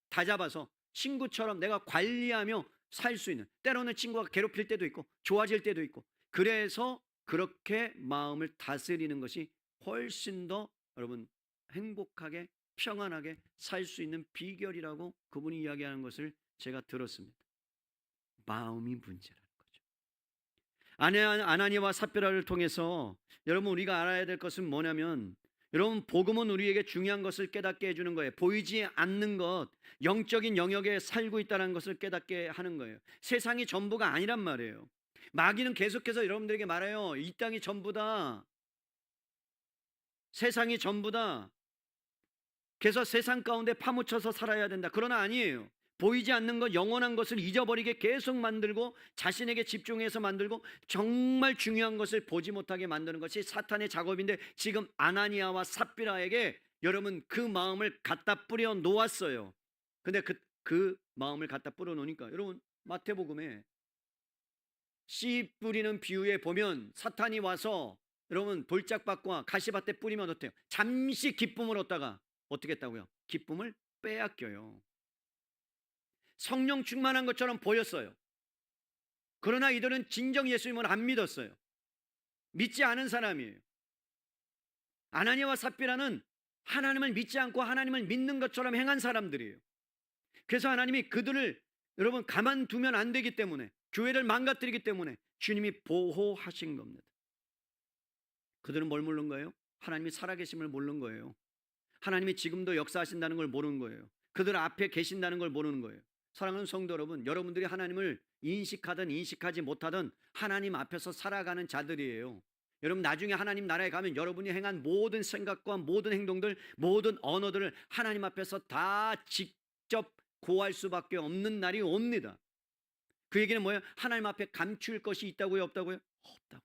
다잡아서 친구처럼 내가 관리하며 살 수 있는, 때로는 친구가 괴롭힐 때도 있고 좋아질 때도 있고, 그래서 그렇게 마음을 다스리는 것이 훨씬 더 여러분 행복하게 평안하게 살 수 있는 비결이라고 그분이 이야기하는 것을 제가 들었습니다. 마음이 문제라는 거죠. 아나니아와 삽비라를 통해서 여러분 우리가 알아야 될 것은 뭐냐면, 여러분 복음은 우리에게 중요한 것을 깨닫게 해주는 거예요. 보이지 않는 것, 영적인 영역에 살고 있다는 것을 깨닫게 하는 거예요. 세상이 전부가 아니란 말이에요. 마귀는 계속해서 여러분들에게 말해요. 이 땅이 전부다, 세상이 전부다. 그래서 세상 가운데 파묻혀서 살아야 된다. 그러나 아니에요. 보이지 않는 것, 영원한 것을 잊어버리게 계속 만들고 자신에게 집중해서 만들고 정말 중요한 것을 보지 못하게 만드는 것이 사탄의 작업인데, 지금 아나니아와 삽비라에게 여러분 그 마음을 갖다 뿌려 놓았어요. 근데 그 마음을 갖다 뿌려 놓으니까 여러분 마태복음에 씨 뿌리는 비유에 보면 사탄이 와서 여러분 돌짝밭과 가시밭에 뿌리면 어때요? 잠시 기쁨을 얻다가 어떻게 했다고요? 기쁨을 빼앗겨요. 성령 충만한 것처럼 보였어요. 그러나 이들은 진정 예수님을 안 믿었어요. 믿지 않은 사람이에요. 아나니아와 삽비라는 하나님을 믿지 않고 하나님을 믿는 것처럼 행한 사람들이에요. 그래서 하나님이 그들을 여러분 가만두면 안 되기 때문에, 교회를 망가뜨리기 때문에 주님이 보호하신 겁니다. 그들은 뭘 모르는 거예요? 하나님이 살아계심을 모르는 거예요. 하나님이 지금도 역사하신다는 걸 모르는 거예요. 그들 앞에 계신다는 걸 모르는 거예요. 사랑하는 성도 여러분, 여러분들이 하나님을 인식하든 인식하지 못하든 하나님 앞에서 살아가는 자들이에요. 여러분 나중에 하나님 나라에 가면 여러분이 행한 모든 생각과 모든 행동들, 모든 언어들을 하나님 앞에서 다 직접 고할 수밖에 없는 날이 옵니다. 그 얘기는 뭐예요? 하나님 앞에 감출 것이 있다고요? 없다고요? 없다고.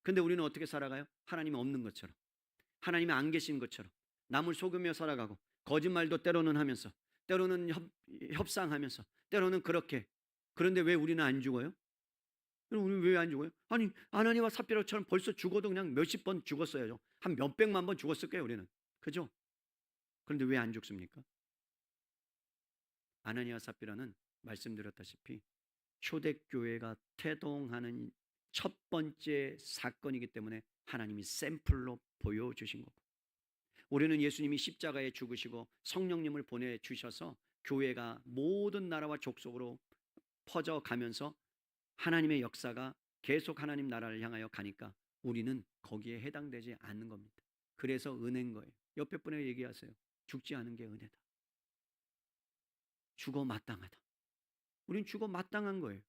근데 우리는 어떻게 살아가요? 하나님이 없는 것처럼, 하나님이 안 계신 것처럼 남을 속이며 살아가고, 거짓말도 때로는 하면서, 때로는 협상하면서, 때로는 그렇게. 그런데 왜 우리는 안 죽어요? 우리는 왜 안 죽어요? 아니 아나니와 삽비라처럼 벌써 죽어도 그냥 몇십 번 죽었어야죠. 한 몇백만 번 죽었을 거예요 우리는. 그죠? 그런데 왜 안 죽습니까? 아나니와 삽비라는 말씀드렸다시피 초대교회가 태동하는 첫 번째 사건이기 때문에 하나님이 샘플로 보여주신 거고, 우리는 예수님이 십자가에 죽으시고 성령님을 보내주셔서 교회가 모든 나라와 족속으로 퍼져가면서 하나님의 역사가 계속 하나님 나라를 향하여 가니까 우리는 거기에 해당되지 않는 겁니다. 그래서 은혜인 거예요. 옆에 분에게 얘기하세요. 죽지 않은 게 은혜다. 죽어 마땅하다. 우린 죽어 마땅한 거예요.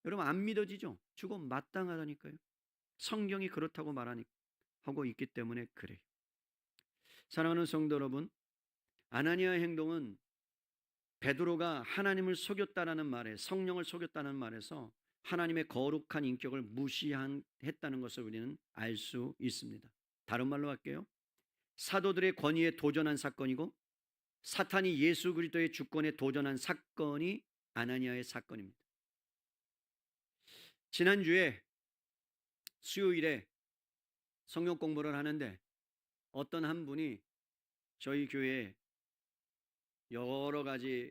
여러분 안 믿어지죠? 죽어 마땅하다니까요. 성경이 그렇다고 하고 있기 때문에 그래요. 사랑하는 성도 여러분, 아나니아의 행동은 베드로가 하나님을 속였다라는 말에, 성령을 속였다는 말에서 하나님의 거룩한 인격을 무시했다는 것을 우리는 알 수 있습니다. 다른 말로 할게요. 사도들의 권위에 도전한 사건이고 사탄이 예수 그리스도의 주권에 도전한 사건이 아나니아의 사건입니다. 지난주에 수요일에 성경 공부를 하는데 어떤 한 분이 저희 교회에 여러 가지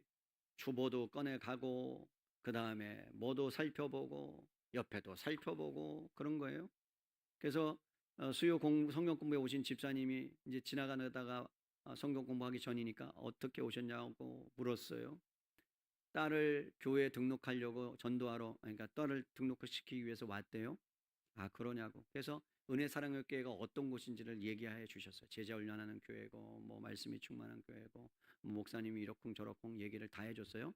주보도 꺼내가고 그 다음에 뭐도 살펴보고 옆에도 살펴보고 그런 거예요. 그래서 성경 공부에 오신 집사님이 이제 지나가다가 성경 공부하기 전이니까 어떻게 오셨냐고 물었어요. 딸을 교회에 등록하려고 전도하러, 그러니까 딸을 등록시키기 위해서 왔대요. 아 그러냐고. 그래서 은혜사랑교회가 어떤 곳인지를 얘기해 주셨어요. 제자 훈련하는 교회고 뭐 말씀이 충만한 교회고 목사님이 이러쿵 저러쿵 얘기를 다 해줬어요.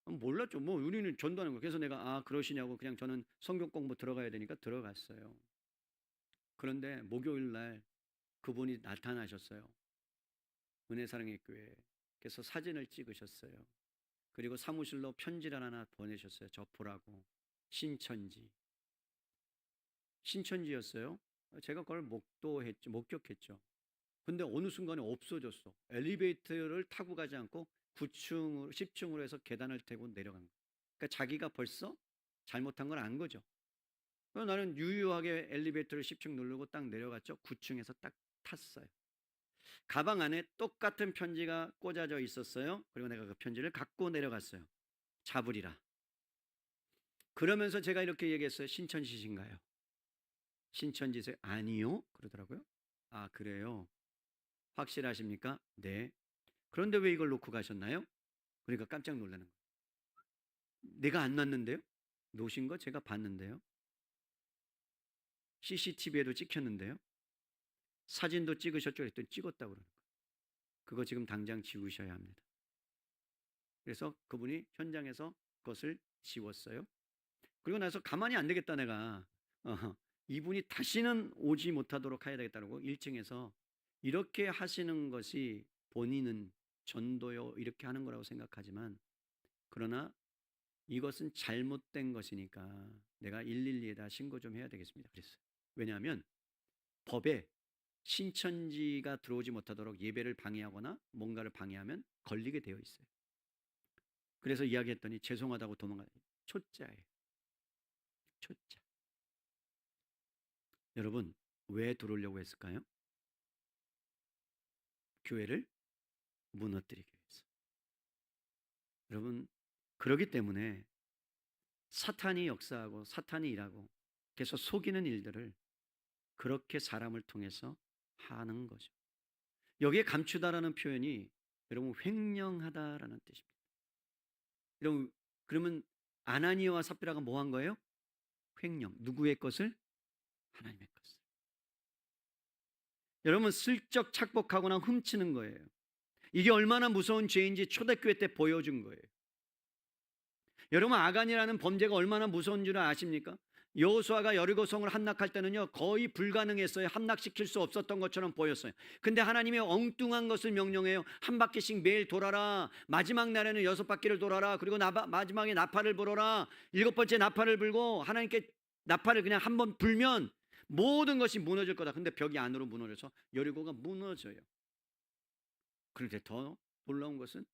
몰랐죠. 뭐 우리는 전도하는 거. 그래서 내가 아 그러시냐고, 그냥 저는 성경 공부 들어가야 되니까 들어갔어요. 그런데 목요일 날 그분이 나타나셨어요. 은혜사랑의 교회. 그래서 사진을 찍으셨어요. 그리고 사무실로 편지를 하나 보내셨어요. 저 보라고. 신천지였어요. 제가 그걸 목격했죠. 근데 어느 순간에 없어졌어. 엘리베이터를 타고 가지 않고 9층으로 10층으로 해서 계단을 타고 내려간 거야. 그러니까 자기가 벌써 잘못한 걸 안 거죠. 그래서 나는 유유하게 엘리베이터를 10층 누르고 딱 내려갔죠. 9층에서 딱 탔어요. 가방 안에 똑같은 편지가 꽂아져 있었어요. 그리고 내가 그 편지를 갖고 내려갔어요. 잡으리라. 그러면서 제가 이렇게 얘기했어요. 신천지신가요? 신천지세요? 아니요. 그러더라고요. 아 그래요? 확실하십니까? 네. 그런데 왜 이걸 놓고 가셨나요? 그러니까 깜짝 놀라는 거예요. 내가 안 놨는데요? 놓으신 거 제가 봤는데요. CCTV에도 찍혔는데요. 사진도 찍으셨죠? 그랬더니 찍었다고 그러는 거예요. 그거 지금 당장 지우셔야 합니다. 그래서 그분이 현장에서 그것을 지웠어요. 그리고 나서 가만히 안 되겠다 내가. 이분이 다시는 오지 못하도록 해야 되겠다고 1층에서 이렇게 하시는 것이 본인은 전도요 이렇게 하는 거라고 생각하지만, 그러나 이것은 잘못된 것이니까 내가 112에다 신고 좀 해야 되겠습니다 그랬어요. 왜냐하면 법에 신천지가 들어오지 못하도록 예배를 방해하거나 뭔가를 방해하면 걸리게 되어 있어요. 그래서 이야기했더니 죄송하다고 도망가요. 초짜예요. 초짜. 여러분, 왜 들어오려고 했을까요? 교회를 무너뜨리기 위해서. 여러분, 그러기 때문에 사탄이 역사하고 사탄이 일하고 계속 속이는 일들을 그렇게 사람을 통해서 하는 거죠. 여기에 감추다라는 표현이 여러분 횡령하다라는 뜻입니다. 여러분, 그러면 아나니아와 삽비라가 뭐 한 거예요? 횡령. 누구의 것을? 하나님의 것을. 여러분, 슬쩍 착복하거나 훔치는 거예요. 이게 얼마나 무서운 죄인지 초대교회 때 보여준 거예요. 여러분, 아간이라는 범죄가 얼마나 무서운 줄 아십니까? 여호수아가 여리고성을 함락할 때는요 거의 불가능했어요. 함락시킬 수 없었던 것처럼 보였어요. 근데 하나님이 엉뚱한 것을 명령해요. 한 바퀴씩 매일 돌아라. 마지막 날에는 6바퀴를 돌아라. 그리고 마지막에 나팔을 불어라. 7번째 나팔을 불고 하나님께 나팔을 그냥 한 번 불면 모든 것이 무너질 거다. 근데 벽이 안으로 무너져서 여리고가 무너져요. 그런데 더 놀라운 것은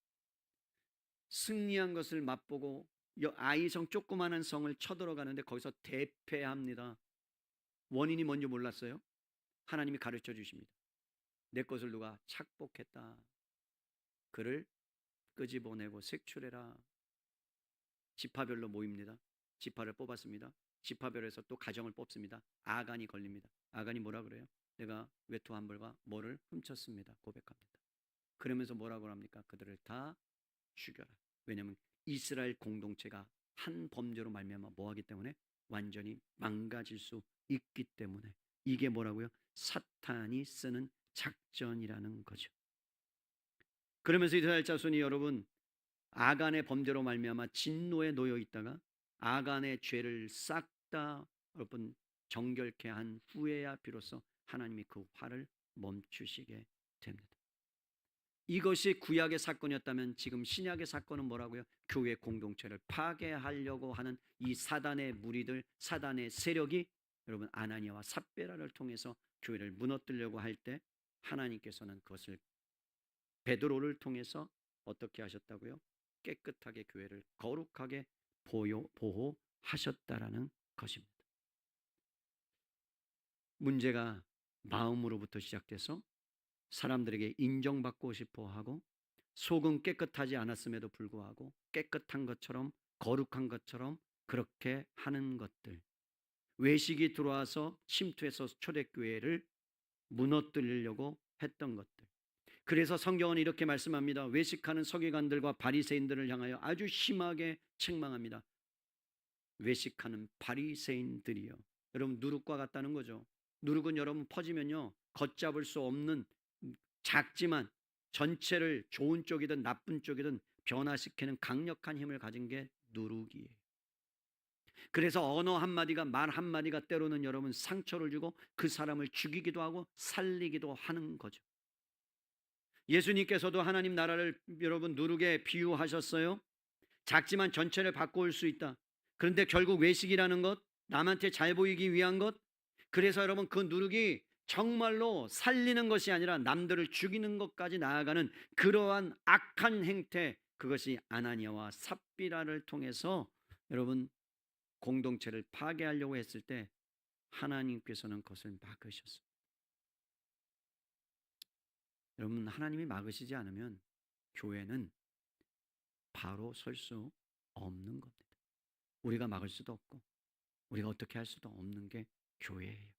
승리한 것을 맛보고 아이성 조그마한 성을 쳐들어가는데 거기서 대패합니다. 원인이 뭔지 몰랐어요? 하나님이 가르쳐 주십니다. 내 것을 누가 착복했다. 그를 끄집어내고 색출해라. 지파별로 모입니다. 지파를 뽑았습니다. 지파별에서 또 가정을 뽑습니다. 아간이 걸립니다. 아간이 뭐라 그래요? 내가 외투 한 벌과 뭐를 훔쳤습니다. 고백합니다. 그러면서 뭐라고 합니까? 그들을 다 죽여라. 왜냐하면 이스라엘 공동체가 한 범죄로 말미암아 뭐하기 때문에 완전히 망가질 수 있기 때문에. 이게 뭐라고요? 사탄이 쓰는 작전이라는 거죠. 그러면서 이스라엘 자손이 여러분 아간의 범죄로 말미암아 진노에 놓여 있다가 아간의 죄를 싹 다 여러분 정결케 한 후에야 비로소 하나님이 그 화를 멈추시게 됩니다. 이것이 구약의 사건이었다면 지금 신약의 사건은 뭐라고요? 교회 공동체를 파괴하려고 하는 이 사단의 무리들, 사단의 세력이 여러분 아나니아와 삽비라를 통해서 교회를 무너뜨리려고 할 때 하나님께서는 그것을 베드로를 통해서 어떻게 하셨다고요? 깨끗하게 교회를 거룩하게 보호하셨다라는 것입니다. 문제가 마음으로부터 시작돼서 사람들에게 인정받고 싶어 하고 속은 깨끗하지 않았음에도 불구하고 깨끗한 것처럼 거룩한 것처럼 그렇게 하는 것들, 외식이 들어와서 침투해서 초대교회를 무너뜨리려고 했던 것들. 그래서 성경은 이렇게 말씀합니다. 외식하는 서기관들과 바리새인들을 향하여 아주 심하게 책망합니다. 외식하는 바리새인들이요. 여러분 누룩과 같다는 거죠. 누룩은 여러분 퍼지면요 걷잡을 수 없는 작지만 전체를 좋은 쪽이든 나쁜 쪽이든 변화시키는 강력한 힘을 가진 게 누룩이에요. 그래서 언어 한마디가 말 한마디가 때로는 여러분 상처를 주고 그 사람을 죽이기도 하고 살리기도 하는 거죠. 예수님께서도 하나님 나라를 여러분 누룩에 비유하셨어요. 작지만 전체를 바꿔올 수 있다. 그런데 결국 외식이라는 것, 남한테 잘 보이기 위한 것, 그래서 여러분 그 누룩이 정말로 살리는 것이 아니라 남들을 죽이는 것까지 나아가는 그러한 악한 행태, 그것이 아나니아와 삽비라를 통해서 여러분 공동체를 파괴하려고 했을 때 하나님께서는 그것을 막으셨습니다. 여러분 하나님이 막으시지 않으면 교회는 바로 설 수 없는 겁니다. 우리가 막을 수도 없고 우리가 어떻게 할 수도 없는 게 교회예요.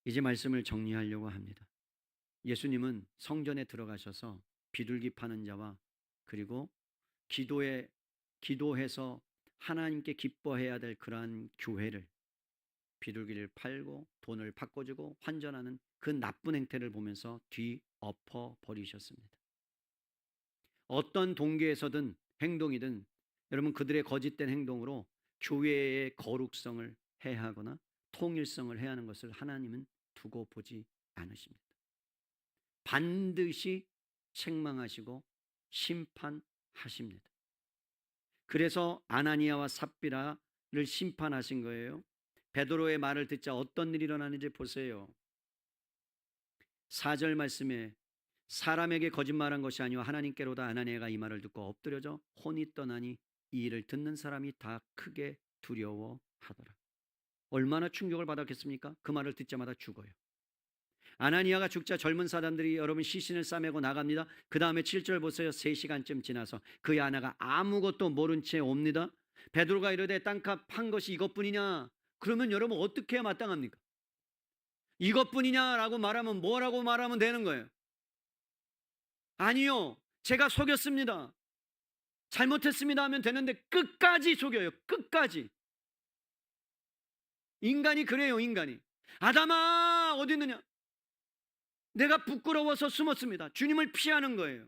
이제 말씀을 정리하려고 합니다. 예수님은 성전에 들어가셔서 비둘기 파는 자와 그리고 기도해서 하나님께 기뻐해야 될 그러한 교회를 비둘기를 팔고 돈을 바꿔주고 환전하는 그 나쁜 행태를 보면서 뒤엎어 버리셨습니다. 어떤 동기에서든 행동이든 여러분 그들의 거짓된 행동으로 교회의 거룩성을 해하거나 통일성을 해하는 것을 하나님은 두고 보지 않으십니다. 반드시 책망하시고 심판하십니다. 그래서 아나니아와 삽비라를 심판하신 거예요. 베드로의 말을 듣자 어떤 일이 일어나는지 보세요. 4절 말씀에 사람에게 거짓말한 것이 아니요 하나님께로다. 아나니아가 이 말을 듣고 엎드려져 혼이 떠나니 이 일을 듣는 사람이 다 크게 두려워하더라. 얼마나 충격을 받았겠습니까? 그 말을 듣자마자 죽어요. 아나니아가 죽자 젊은 사람들이 여러분 시신을 싸매고 나갑니다. 그 다음에 7절 보세요. 3시간쯤 지나서 그의 아내가 아무것도 모른 채 옵니다. 베드로가 이르되 땅값 판 것이 이것뿐이냐? 그러면 여러분 어떻게 해야 마땅합니까? 이것뿐이냐라고 말하면 뭐라고 말하면 되는 거예요? 아니요, 제가 속였습니다, 잘못했습니다 하면 되는데 끝까지 속여요. 끝까지. 인간이 그래요. 인간이. 아담아 어디 있느냐? 내가 부끄러워서 숨었습니다. 주님을 피하는 거예요.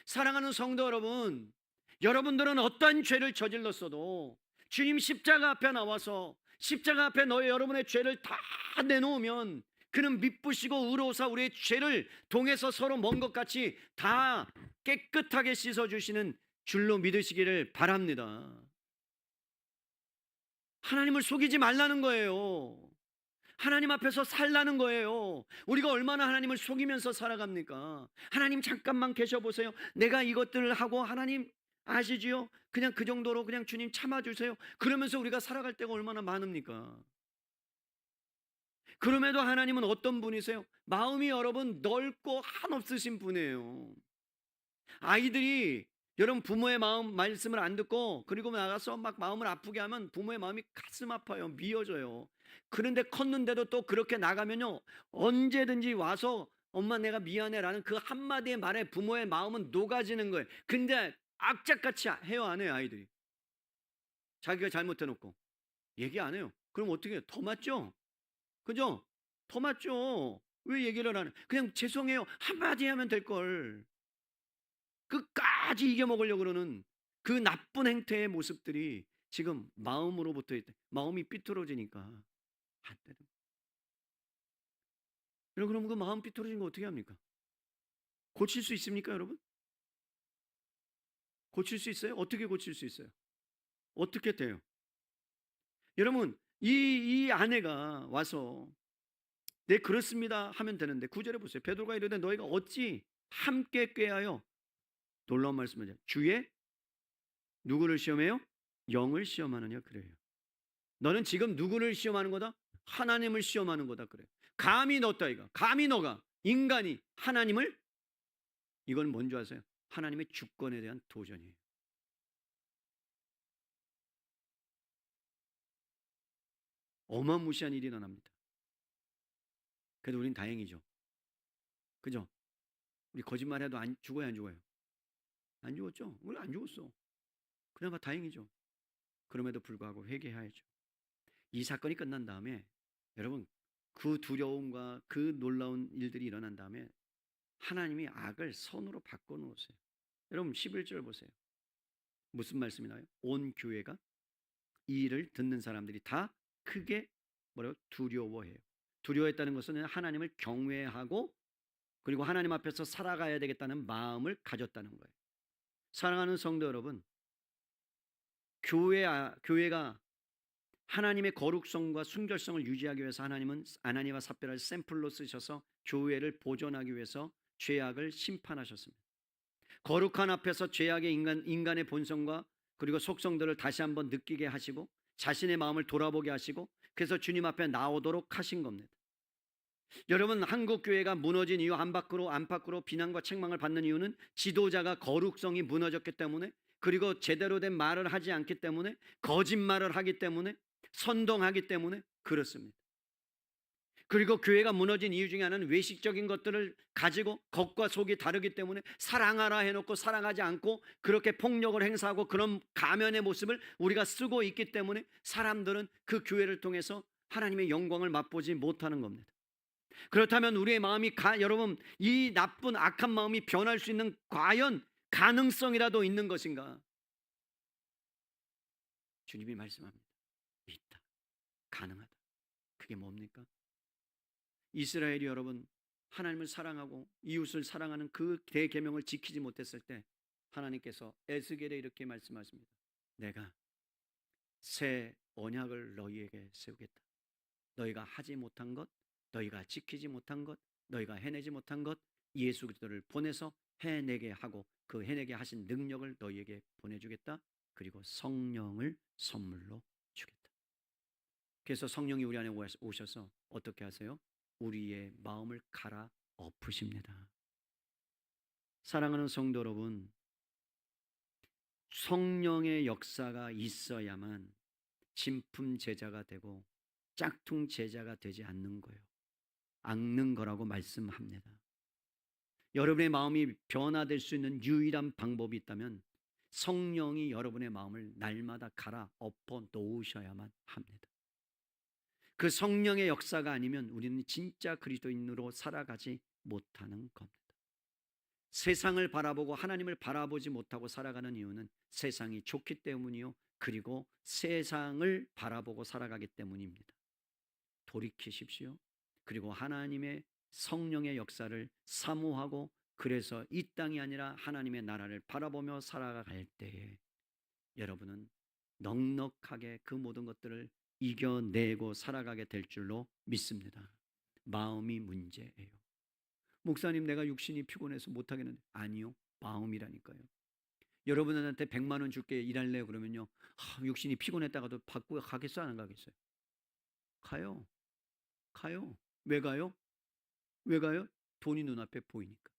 사랑하는 성도 여러분, 여러분들은 어떠한 죄를 저질렀어도 주님 십자가 앞에 나와서 십자가 앞에 여러분의 죄를 다 내놓으면 그는 미쁘시고 의로우사 우리의 죄를 동에서 서로 먼 것 같이 다 깨끗하게 씻어주시는 줄로 믿으시기를 바랍니다. 하나님을 속이지 말라는 거예요. 하나님 앞에서 살라는 거예요. 우리가 얼마나 하나님을 속이면서 살아갑니까? 하나님 잠깐만 계셔보세요. 내가 이것들을 하고 하나님 아시지요? 그냥 그 정도로 그냥 주님 참아주세요. 그러면서 우리가 살아갈 때가 얼마나 많습니까? 그럼에도 하나님은 어떤 분이세요? 마음이 여러분 넓고 한없으신 분이에요. 아이들이 여러분 부모의 마음 말씀을 안 듣고 그리고 나가서 막 마음을 아프게 하면 부모의 마음이 가슴 아파요. 미어져요. 그런데 컸는데도 또 그렇게 나가면요 언제든지 와서 엄마 내가 미안해라는 그 한마디의 말에 부모의 마음은 녹아지는 거예요. 근데 악착같이 해요 안 해요? 아이들이 자기가 잘못해놓고 얘기 안 해요. 그럼 어떻게 해요? 더 맞죠? 그죠? 더 맞죠? 왜 얘기를 안 해? 그냥 죄송해요 한마디 하면 될걸. 끝까지 이겨먹으려고 그러는 그 나쁜 행태의 모습들이 지금 마음으로부터 마음이 삐뚤어지니까 안 되는. 여러분 그럼 그 마음 삐뚤어진 거 어떻게 합니까? 고칠 수 있습니까 여러분? 고칠 수 있어요? 어떻게 고칠 수 있어요? 어떻게 돼요? 여러분 이 아내가 와서 네 그렇습니다 하면 되는데 9절에 보세요. 베드로가 이르되 너희가 어찌 함께 꾀하여 놀라운 말씀을 주의 누구를 시험해요? 영을 시험하느냐 그래요. 너는 지금 누구를 시험하는 거다? 하나님을 시험하는 거다 그래. 감히 넣었다 이거. 감히 너가 인간이 하나님을, 이건 뭔지 아세요? 하나님의 주권에 대한 도전이에요. 어마무시한 일이 일어납니다. 그래도 우린 다행이죠. 그죠? 우리 거짓말해도 안 죽어요 안 죽어요? 안 죽었죠? 우리 안 죽었어. 그나마 다행이죠. 그럼에도 불구하고 회개해야죠. 이 사건이 끝난 다음에 여러분 그 두려움과 그 놀라운 일들이 일어난 다음에 하나님이 악을 선으로 바꿔놓으세요. 여러분 11절 보세요. 무슨 말씀이 나요? 온 교회가 이 일을 듣는 사람들이 다 크게 뭐라고 두려워해요. 두려워했다는 것은 하나님을 경외하고 그리고 하나님 앞에서 살아가야 되겠다는 마음을 가졌다는 거예요. 사랑하는 성도 여러분, 교회가 하나님의 거룩성과 순결성을 유지하기 위해서 하나님은 아나니아와 삽비라를 샘플로 쓰셔서 교회를 보존하기 위해서 죄악을 심판하셨습니다. 거룩한 앞에서 죄악의 인간의 본성과 그리고 속성들을 다시 한번 느끼게 하시고 자신의 마음을 돌아보게 하시고 그래서 주님 앞에 나오도록 하신 겁니다. 여러분 한국 교회가 무너진 이유, 안팎으로 비난과 책망을 받는 이유는 지도자가 거룩성이 무너졌기 때문에, 그리고 제대로 된 말을 하지 않기 때문에, 거짓말을 하기 때문에, 선동하기 때문에 그렇습니다. 그리고 교회가 무너진 이유 중에 하나는 외식적인 것들을 가지고 겉과 속이 다르기 때문에 사랑하라 해놓고 사랑하지 않고 그렇게 폭력을 행사하고 그런 가면의 모습을 우리가 쓰고 있기 때문에 사람들은 그 교회를 통해서 하나님의 영광을 맛보지 못하는 겁니다. 그렇다면 우리의 마음이 여러분 이 나쁜 악한 마음이 변할 수 있는 과연 가능성이라도 있는 것인가? 주님이 말씀합니다. 있다. 가능하다. 그게 뭡니까? 이스라엘이 여러분 하나님을 사랑하고 이웃을 사랑하는 그 대계명을 지키지 못했을 때 하나님께서 에스겔에 이렇게 말씀하십니다. 내가 새 언약을 너희에게 세우겠다. 너희가 하지 못한 것, 너희가 지키지 못한 것, 너희가 해내지 못한 것, 예수 그리스도를 보내서 해내게 하고 그 해내게 하신 능력을 너희에게 보내주겠다. 그리고 성령을 선물로 주겠다. 그래서 성령이 우리 안에 오셔서 어떻게 하세요? 우리의 마음을 갈아 엎으십니다. 사랑하는 성도 여러분, 성령의 역사가 있어야만 진품 제자가 되고 짝퉁 제자가 되지 않는 거예요. 않는 거라고 말씀합니다. 여러분의 마음이 변화될 수 있는 유일한 방법이 있다면 성령이 여러분의 마음을 날마다 갈아 엎어 놓으셔야만 합니다. 그 성령의 역사가 아니면 우리는 진짜 그리스도인으로 살아가지 못하는 겁니다. 세상을 바라보고 하나님을 바라보지 못하고 살아가는 이유는 세상이 좋기 때문이요, 그리고 세상을 바라보고 살아가기 때문입니다. 돌이키십시오. 그리고 하나님의 성령의 역사를 사모하고, 그래서 이 땅이 아니라 하나님의 나라를 바라보며 살아갈 때에 여러분은 넉넉하게 그 모든 것들을 이겨내고 살아가게 될 줄로 믿습니다. 마음이 문제예요. 목사님, 내가 육신이 피곤해서 못하겠는데. 아니요, 마음이라니까요. 여러분한테 100만 원 줄게, 일할래 그러면요, 육신이 피곤했다가도 받고 가겠어요, 안 가겠어요? 가요. 가요. 왜 가요? 왜 가요? 돈이 눈앞에 보이니까.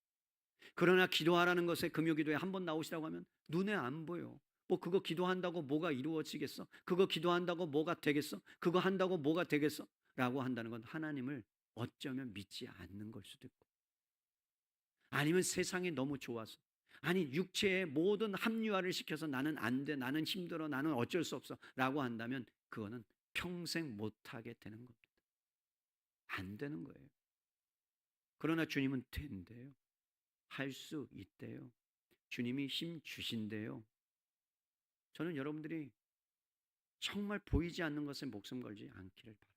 그러나 기도하라는 것에, 금요기도에 한번 나오시라고 하면 눈에 안 보여. 뭐 그거 기도한다고 뭐가 이루어지겠어? 그거 기도한다고 뭐가 되겠어? 그거 한다고 뭐가 되겠어? 라고 한다는 건 하나님을 어쩌면 믿지 않는 걸 수도 있고, 아니면 세상이 너무 좋아서, 아니 육체의 모든 합리화를 시켜서 나는 안 돼, 나는 힘들어, 나는 어쩔 수 없어 라고 한다면 그거는 평생 못하게 되는 겁니다. 안 되는 거예요. 그러나 주님은 된대요. 할 수 있대요. 주님이 힘 주신대요. 저는 여러분들이 정말 보이지 않는 것에 목숨 걸지 않기를 바랍니다.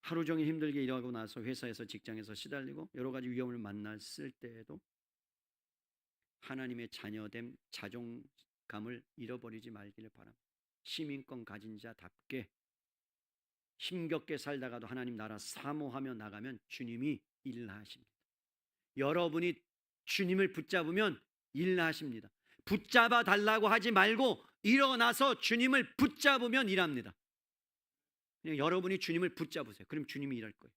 하루 종일 힘들게 일하고 나서 회사에서, 직장에서 시달리고 여러 가지 위험을 만났을 때에도 하나님의 자녀됨, 자존감을 잃어버리지 말기를 바랍니다. 시민권 가진 자답게 힘겹게 살다가도 하나님 나라 사모하며 나가면 주님이 일하십니다. 여러분이 주님을 붙잡으면 일하십니다. 붙잡아 달라고 하지 말고 일어나서 주님을 붙잡으면 일합니다. 그냥 여러분이 주님을 붙잡으세요. 그럼 주님이 일할 거예요.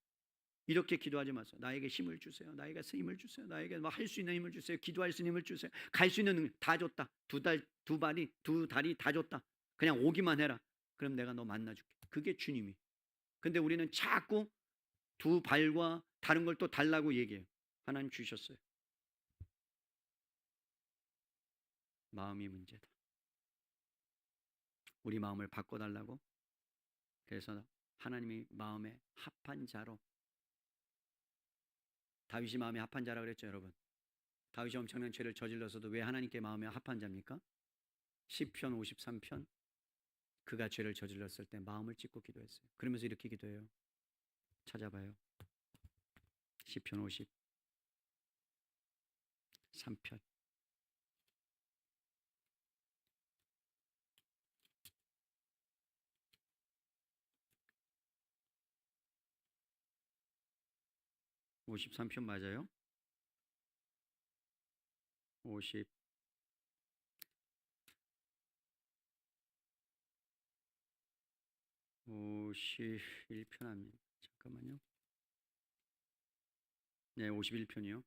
이렇게 기도하지 마세요. 나에게 힘을 주세요. 나에게 힘을 주세요. 나에게 할 수 있는 힘을 주세요. 기도할 수 있는 힘을 주세요. 갈 수 있는 능력 다 줬다. 두 다리 다 줬다. 그냥 오기만 해라. 그럼 내가 너 만나줄게. 그게 주님이. 근데 우리는 자꾸 두 발과 다른 걸 또 달라고 얘기해요. 하나님 주셨어요. 마음이 문제다. 우리 마음을 바꿔달라고. 그래서 하나님이 마음에 합한 자로, 다윗이 마음에 합한 자라고 그랬죠, 여러분. 다윗이 엄청난 죄를 저질러서도 왜 하나님께 마음에 합한 자입니까? 시편 53편, 그가 죄를 저질렀을 때 마음을 찢고 기도했어요. 그러면서 이렇게 기도해요. 찾아봐요. 시편 53편. (53편) 맞아요? 50 51편 아닙니다. 잠깐만요. 네, 51편이요.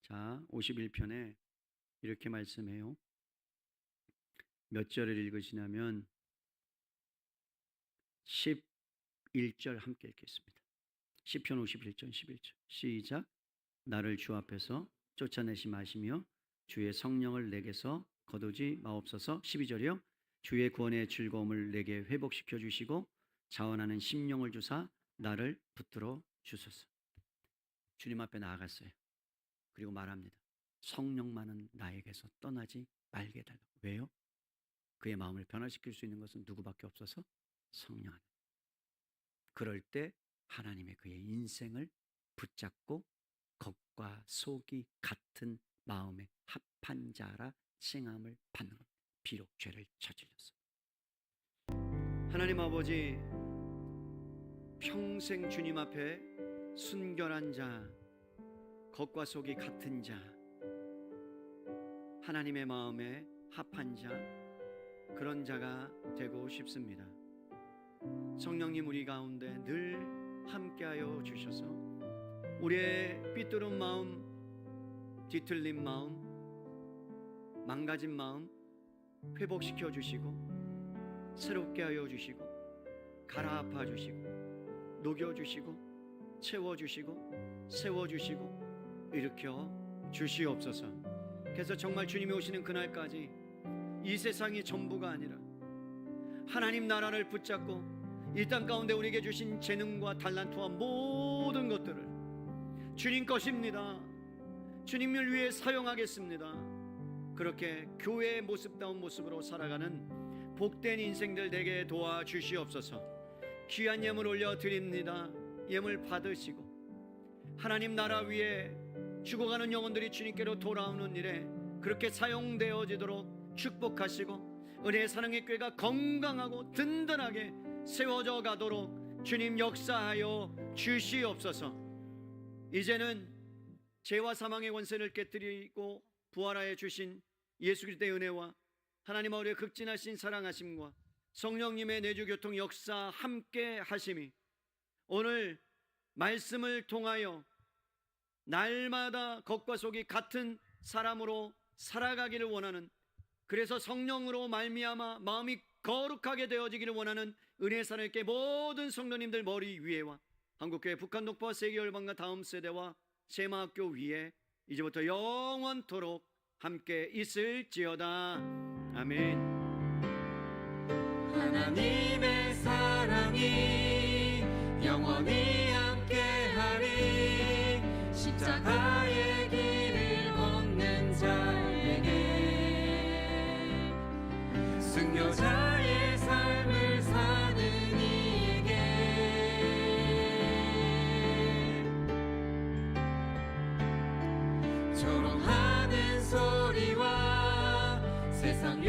자, 51편에 이렇게 말씀해요. 몇 절을 읽으시냐면 11절 함께 읽겠습니다. 시편 51편 11절 시작. 나를 주 앞에서 쫓아내지 마시며 주의 성령을 내게서 거두지 마옵소서. 12절이요. 주의 구원의 즐거움을 내게 회복시켜 주시고 자원하는 심령을 주사 나를 붙들어 주소서. 주님 앞에 나아갔어요. 그리고 말합니다. 성령만은 나에게서 떠나지 말게 해달라고. 왜요? 그의 마음을 변화시킬 수 있는 것은 누구밖에 없어서 성령. 그럴 때 하나님의 그의 인생을 붙잡고 겉과 속이 같은 마음에 합한 자라 칭함을 받는 것. 비록 죄를 저질렀어. 하나님 아버지, 평생 주님 앞에 순결한 자, 겉과 속이 같은 자, 하나님의 마음에 합한 자, 그런 자가 되고 싶습니다. 성령님, 우리 가운데 늘 함께하여 주셔서 우리의 삐뚤은 마음, 뒤틀린 마음, 망가진 마음 회복시켜 주시고 새롭게 하여 주시고 갈아엎어 주시고 녹여 주시고 채워 주시고 세워 주시고 일으켜 주시옵소서. 그래서 정말 주님이 오시는 그날까지 이 세상이 전부가 아니라 하나님 나라를 붙잡고 이 땅 가운데 우리에게 주신 재능과 달란트와 모든 것들을 주님 것입니다, 주님을 위해 사용하겠습니다, 그렇게 교회의 모습다운 모습으로 살아가는 복된 인생들 되게 도와주시옵소서. 귀한 예물 올려드립니다. 예물 받으시고 하나님 나라 위에 죽어가는 영혼들이 주님께로 돌아오는 일에 그렇게 사용되어지도록 축복하시고 은혜의 사랑의 교회가 건강하고 든든하게 세워져 가도록 주님 역사하여 주시옵소서. 이제는 죄와 사망의 권세를 깨뜨리고 부활하여 주신 예수 그리스도의 은혜와 하나님 아버지의 극진하신 사랑하심과 성령님의 내주교통 역사 함께 하심이 오늘 말씀을 통하여 날마다 겉과 속이 같은 사람으로 살아가기를 원하는, 그래서 성령으로 말미암아 마음이 거룩하게 되어지기를 원하는 은혜의 사랑께 모든 성도님들 머리 위에와 한국교회 북한 동포와 세계 열방과 다음 세대와 세마학교 위에 이제부터 영원토록 함께 있을지어다. 아멘. 하나님의 사랑이 영원히 함께하리. 십자가의 길을 걷는 자에게, 순교자의 삶을 사는 이에게, 조롱하는 소리와 세상